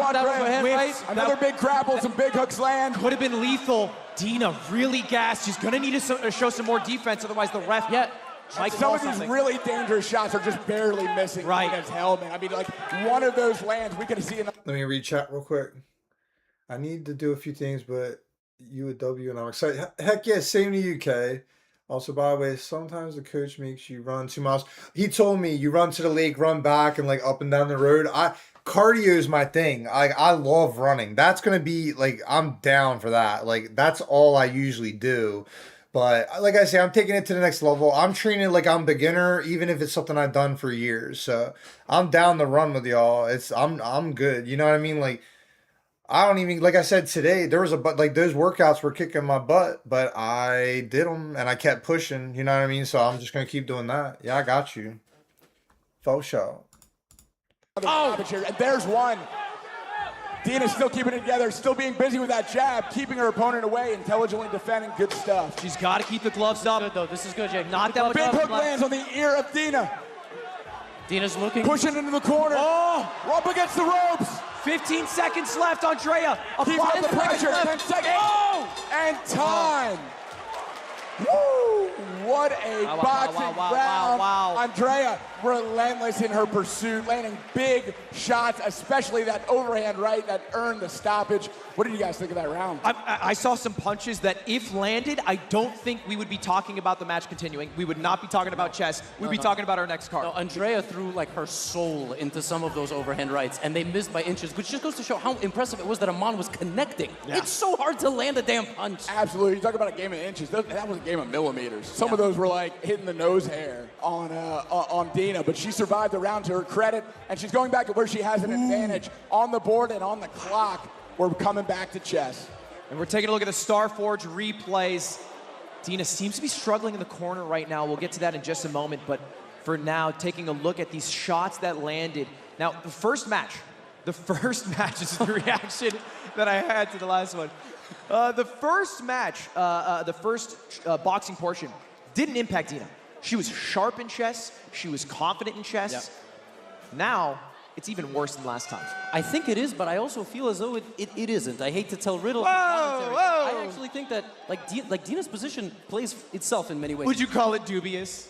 Andrea. Another big grapple, some big hooks land. Could have been lethal. Dina really gassed. She's gonna need to show some more defense, otherwise the ref some of these really dangerous shots are just barely missing Dina's helmet. I mean, like one of those lands, we could see. Let me reach out real quick. I need to do a few things, but You a W and I'm excited. Heck yeah, same to you, Kay. Also, by the way, sometimes the coach makes you run 2 miles. He told me you run to the lake, run back, and like up and down the road. Cardio is my thing. I love running. That's gonna be like I'm down for that. Like that's all I usually do. But like I say, I'm taking it to the next level. I'm training like I'm beginner, even if it's something I've done for years. So I'm down to run with y'all. I'm good. You know what I mean? Like I don't even like I said today. There was like those workouts were kicking my butt, but I did them and I kept pushing. You know what I mean? So I'm just gonna keep doing that. Yeah, I got you. Faux show. Oh, and there's one. Dina's still keeping it together, still being busy with that jab, keeping her opponent away, intelligently defending. Good stuff. She's got to keep the gloves up. Good, though. This is good, Jake. Knock that one Big up. hook lands on the ear of Dina. Dina's looking. Pushing into the corner. Oh! Up against the ropes. 15 seconds left, Andrea. Keep up the pressure. 10 seconds. Oh! And time. Woo! What a boxing round. Andrea relentless in her pursuit, landing big shots, especially that overhand right that earned the stoppage. What did you guys think of that round? I saw some punches that, if landed, I don't think we would be talking about the match continuing. We would not be talking about chess. We'd be talking about our next card. No, Andrea threw like her soul into some of those overhand rights, and they missed by inches, which just goes to show how impressive it was that Aman was connecting. Yeah. It's so hard to land a damn punch. Absolutely. You talk about a game of inches. That was a game of millimeters. Some of those were like hitting the nose hair on Dina, but she survived the round to her credit, and she's going back to where she has an advantage on the board and on the clock. We're coming back to chess. And we're taking a look at the Starforge replays. Dina seems to be struggling in the corner right now. We'll get to that in just a moment, but for now, taking a look at these shots that landed. Now, the first match is the reaction that I had to the last one. The first match, the first boxing portion, didn't impact Dina. She was sharp in chess. She was confident in chess. Yep. Now, it's even worse than last time. I think it is, but I also feel as though it isn't. I hate to tell riddles. Whoa! I actually think that like Dina's position plays itself in many ways. Would you call it dubious?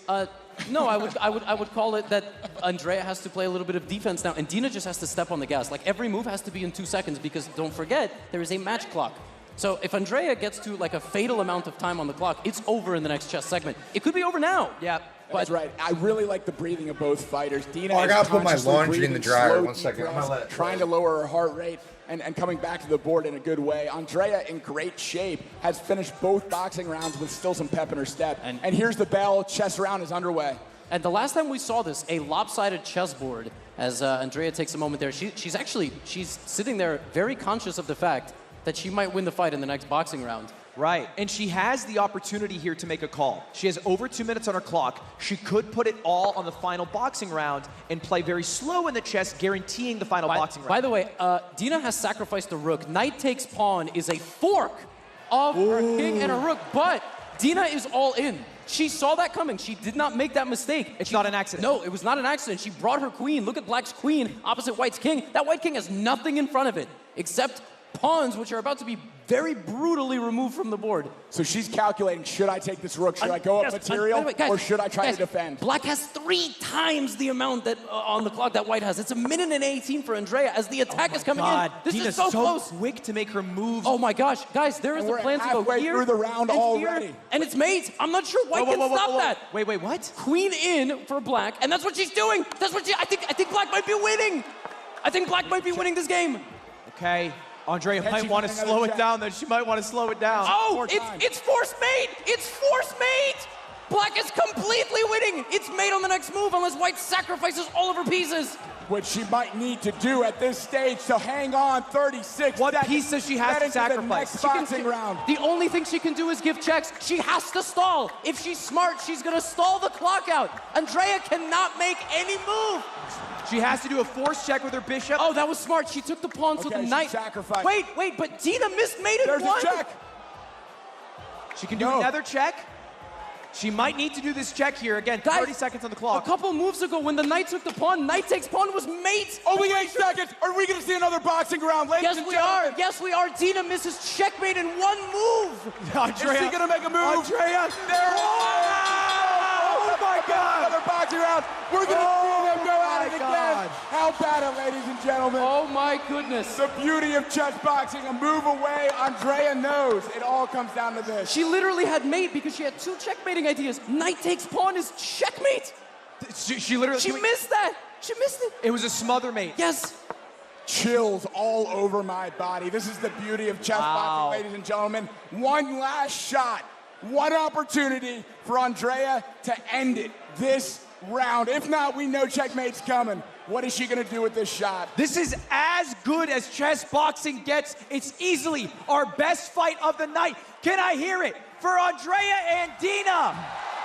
No, I would call it that Andrea has to play a little bit of defense now, and Dina just has to step on the gas. Like every move has to be in 2 seconds because don't forget there is a match clock. So if Andrea gets to like a fatal amount of time on the clock, it's over in the next chess segment. It could be over now. Yeah. That's right. I really like the breathing of both fighters. Dina I gotta is put my consciously laundry in the breathing dryer. slow, 1 second. deep breaths, trying to lower her heart rate and coming back to the board in a good way. Andrea, in great shape, has finished both boxing rounds with still some pep in her step. And here's the bell. Chess round is underway. And the last time we saw this, a lopsided chessboard, as Andrea takes a moment there, she's sitting there very conscious of the fact that she might win the fight in the next boxing round. Right, and she has the opportunity here to make a call. She has over 2 minutes on her clock. She could put it all on the final boxing round and play very slow in the chess, guaranteeing the final boxing round. By the way, Dina has sacrificed the rook. Knight takes pawn is a fork of her king and her rook, but Dina is all in. She saw that coming. She did not make that mistake. It's not an accident. No, it was not an accident. She brought her queen. Look at Black's queen opposite White's king. That White king has nothing in front of it except pawns, which are about to be very brutally removed from the board. So she's calculating, should I take this rook? Should I go up material? Guys, or should I try to defend? Black has 3 times the amount that on the clock that White has. It's a minute and 18 for Andrea as the attack is coming in. This Dina's is so close. Quick to make her move. Oh my gosh, guys, there is a plan to go here. Through the round and already. Here, and it's mate. I'm not sure White can stop that. Wait, what? Queen in for Black, and that's what she's doing. That's what I think Black might be winning. I think Black might be winning this game. Okay. Andrea might want to slow it down, then she might want to slow it down. Oh, it's force mate! It's force mate! Black is completely winning. It's mate on the next move unless White sacrifices all of her pieces. Which she might need to do at this stage, so hang on, 36 What seconds. piece does she have to sacrifice? The next boxing round. The only thing she can do is give checks. She has to stall. If she's smart, she's gonna stall the clock out. Andrea cannot make any move. She has to do a force check with her bishop. Oh, that was smart. She took the pawn, so the knight. Sacrificed. Wait, but Dina missed mate in There's one. a check. She can do another check. She might need to do this check here. Again, 30 seconds on the clock. A couple moves ago, when the knight took the pawn, knight takes pawn was mate. Only 8 seconds. Are we going to see another boxing round, ladies and gentlemen? Yes, we are. Dina misses checkmate in one move. Andrea, is she going to make a move? Andrea. There. Oh my God! Another boxing round. We're going to see them go at it again. How about it, ladies and gentlemen? Oh my goodness. The beauty of chess boxing, a move away. Andrea knows it all comes down to this. She literally had mate because she had 2 checkmating ideas. Knight takes pawn is checkmate. She literally... She missed that. She missed it. It was a smother mate. Yes. Chills all over my body. This is the beauty of chess boxing, ladies and gentlemen. One last shot, one opportunity for Andrea to end it this round. If not, we know checkmate's coming. What is she gonna do with this shot? This is as good as chess boxing gets. It's easily our best fight of the night. Can I hear it for Andrea and Dina?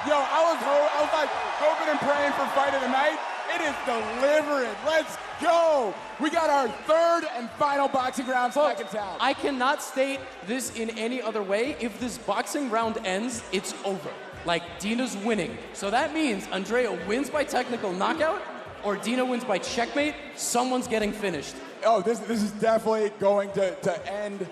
Yo, I was like hoping and praying for fight of the night. It is delivering. Let's go. We got our 3rd and final boxing round seconds out. I cannot state this in any other way. If this boxing round ends, it's over. Like, Dina's winning. So that means Andrea wins by technical knockout, or Dina wins by checkmate. Someone's getting finished. Oh, this is definitely going to end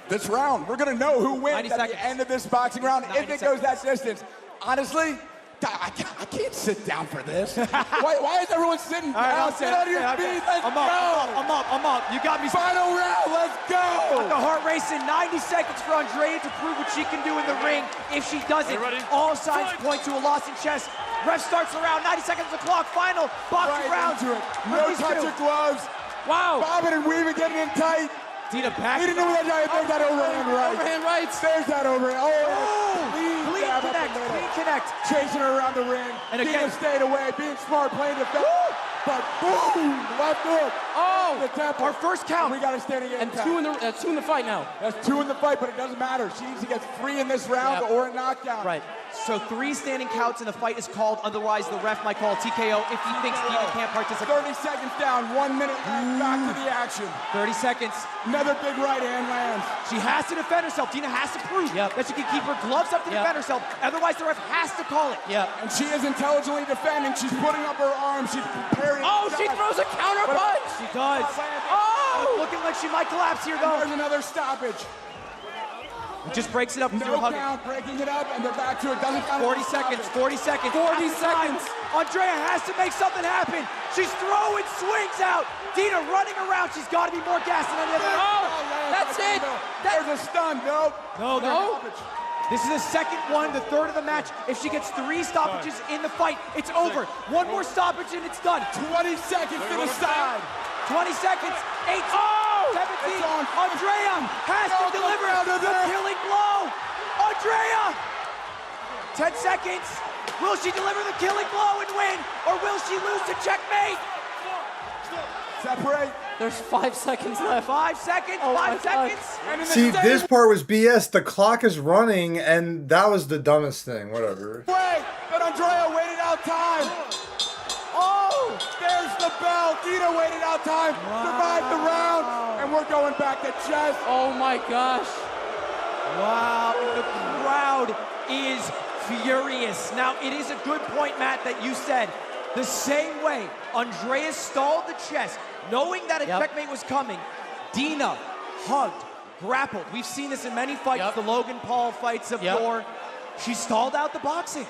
this round. We're going to know who wins at the end of this boxing round if it goes that distance. Honestly, I can't sit down for this. why is everyone sitting down? Get out of your feet. Let's go. I'm up. You got me. Final round. Let's go. Got the heart racing. 90 seconds for Andrea to prove what she can do in the ring. If she doesn't, all signs point to a loss in chess. Ref starts the round. 90 seconds on the clock. Final boxing round. No touch of gloves. Wow. Bobbing and weaving, getting in tight. Dina back. He didn't know that. There's that overhand right. Overhand right. There's that overhand. Clean connect. Clean connect. Chasing her around the ring. And Dina again, stayed away, being smart, playing defense. But boom, left hook. Oh, the temple. our first count. We got a standing And count. 2 in the fight now. That's 2 in the fight, but it doesn't matter. She needs to get 3 in this round or a knockdown. Right. So 3 standing counts and the fight is called. Otherwise, the ref might call a TKO if he thinks Dina can't participate. 30 seconds down, 1 minute left. Back to the action. 30 seconds. Another big right hand lands. She has to defend herself. Dina has to prove that she can keep her gloves up to defend herself. Otherwise, the ref has to call it. And she is intelligently defending. She's putting up her arms. She's preparing. Oh, she throws a counter punch. She does. Oh, looking like she might collapse here, though. There's another stoppage. It just breaks it up. No count, breaking it up, and they're back to it. Doesn't count. 40 seconds. 40 seconds. 40 seconds. Andrea has to make something happen. She's throwing swings out. Dina running around. She's got to be more gas than any other. Oh, that's it. There's a stun. Nope. No. This is the second one, the 3rd of the match. If she gets 3 stoppages in the fight, it's over. 1 more stoppage and it's done. 20 seconds to the side. 20 seconds. 18. 17. Andrea has to deliver the killing blow. Andrea. 10 seconds. Will she deliver the killing blow and win, or will she lose to checkmate? Separate. There's 5 seconds left. 5 seconds. Oh 5 seconds. See, this part was BS. The clock is running, and that was the dumbest thing. Whatever. Wait, but Andrea waited out time. Oh, there's the bell. Dina waited out time, survived the round, and we're going back to chess. Oh my gosh. Wow, the crowd is furious. Now, it is a good point, Matt, that you said. The same way Andrea stalled the chess, knowing that a checkmate was coming, Dina hugged, grappled. We've seen this in many fights, the Logan Paul fights of yore. She stalled out the boxing.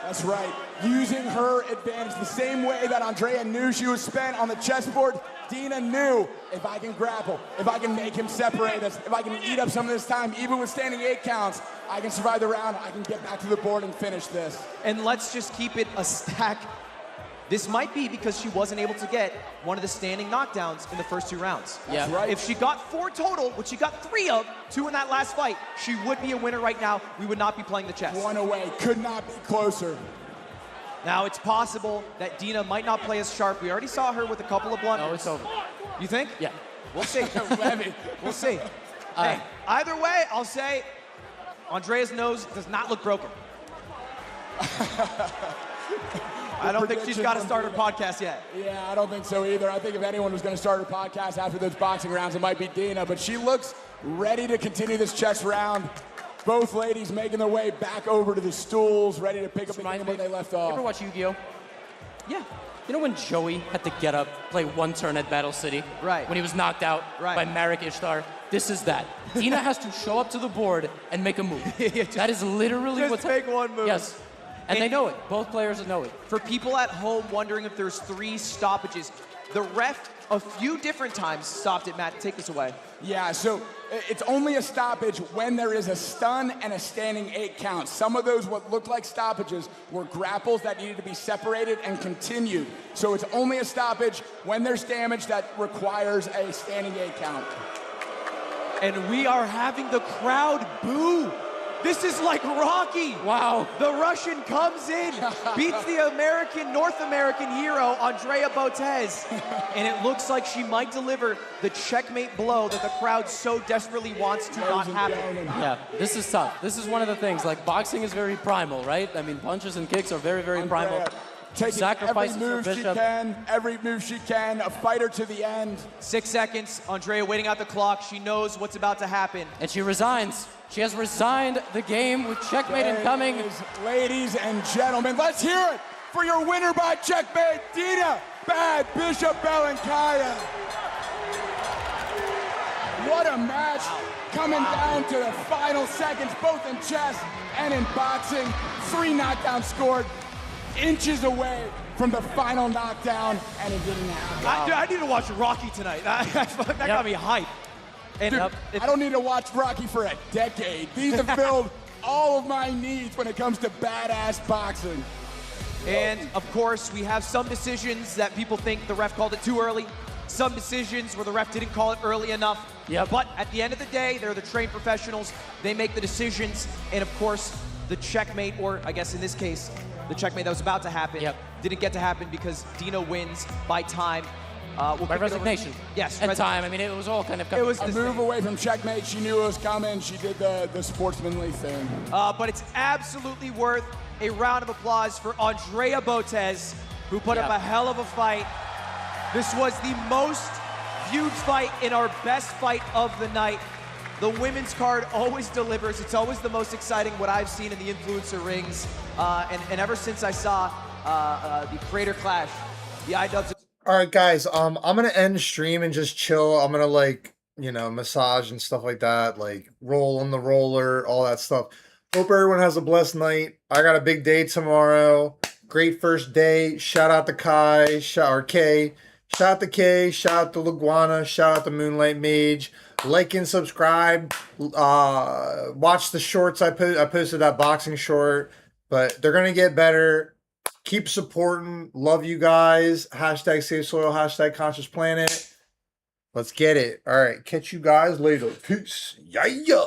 That's right. Using her advantage the same way that Andrea knew she was spent on the chessboard, Dina knew, if I can grapple, if I can make him separate us, if I can eat up some of this time, even with standing 8 counts, I can survive the round, I can get back to the board and finish this. And let's just keep it a stack. This might be because she wasn't able to get one of the standing knockdowns in the first 2 rounds. That's right. If she got 4 total, which she got 3 of, 2 in that last fight, she would be a winner right now. We would not be playing the chess. 1 away, could not be closer. Now, it's possible that Dina might not play as sharp. We already saw her with a couple of blunders. No, it's over. You think? Yeah. We'll see. We'll see. Hey, either way, I'll say Andrea's nose does not look broken. I don't think she's got to start her podcast yet. Yeah, I don't think so either. I think if anyone was going to start her podcast after those boxing rounds, it might be Dina. But she looks ready to continue this chess round. Both ladies making their way back over to the stools, ready to pick up the game where they left off. You ever watch Yu-Gi-Oh? Yeah. You know when Joey had to get up, play 1 turn at Battle City? Right. When he was knocked out by Marek Ishtar? This is that. Dina has to show up to the board and make a move. That is literally Just what's make one move. Yes. And they know it. Both players know it. For people at home wondering if there's 3 stoppages, the ref a few different times stopped it. Matt, take this away. Yeah, so it's only a stoppage when there is a stun and a standing 8 count. Some of those what looked like stoppages were grapples that needed to be separated and continued. So it's only a stoppage when there's damage that requires a standing 8 count. And we are having the crowd boo. This is like Rocky. Wow. The Russian comes in, beats the North American hero, Andrea Botez. And it looks like she might deliver the checkmate blow that the crowd so desperately wants to not happen. Yeah, this is tough. This is one of the things, like boxing is very primal, right? I mean, punches and kicks are very, very primal. Taking every move she can, a fighter to the end. 6 seconds, Andrea waiting out the clock. She knows what's about to happen. And she resigns. She has resigned the game with checkmate incoming. Ladies and gentlemen, let's hear it for your winner by checkmate, Dina Bad Bishop Belankaya. What a match coming down to the final seconds, both in chess and in boxing. 3 knockdowns scored, inches away from the final knockdown, and it didn't happen. I need to watch Rocky tonight. That got me hyped. And Dude, I don't need to watch Rocky for a decade. These have filled all of my needs when it comes to badass boxing. And of course, we have some decisions that people think the ref called it too early. Some decisions where the ref didn't call it early enough. But at the end of the day, they're the trained professionals. They make the decisions. And of course, the checkmate, or I guess in this case, the checkmate that was about to happen, didn't get to happen because Dina wins by time. By resignation. Yes. And time. I mean, it was all kind of... It was a move away from checkmate. She knew it was coming. She did the sportsmanly thing. But it's absolutely worth a round of applause for Andrea Botez, who put up a hell of a fight. This was the most viewed fight in our best fight of the night. The women's card always delivers. It's always the most exciting, what I've seen in the influencer rings. And ever since I saw the Creator Clash, the iDubbbz... All right, guys. I'm gonna end the stream and just chill. I'm gonna massage and stuff like that, like roll on the roller, all that stuff. Hope everyone has a blessed night. I got a big day tomorrow. Great first day. Shout out to Kai. Shout out to Kay. Shout out to Laguana. Shout out to Moonlight Mage. Like and subscribe. Watch the shorts I posted that boxing short, but they're gonna get better. Keep supporting. Love you guys. Hashtag Save Soil. Hashtag Conscious Planet. Let's get it. All right. Catch you guys later. Peace. Yeah.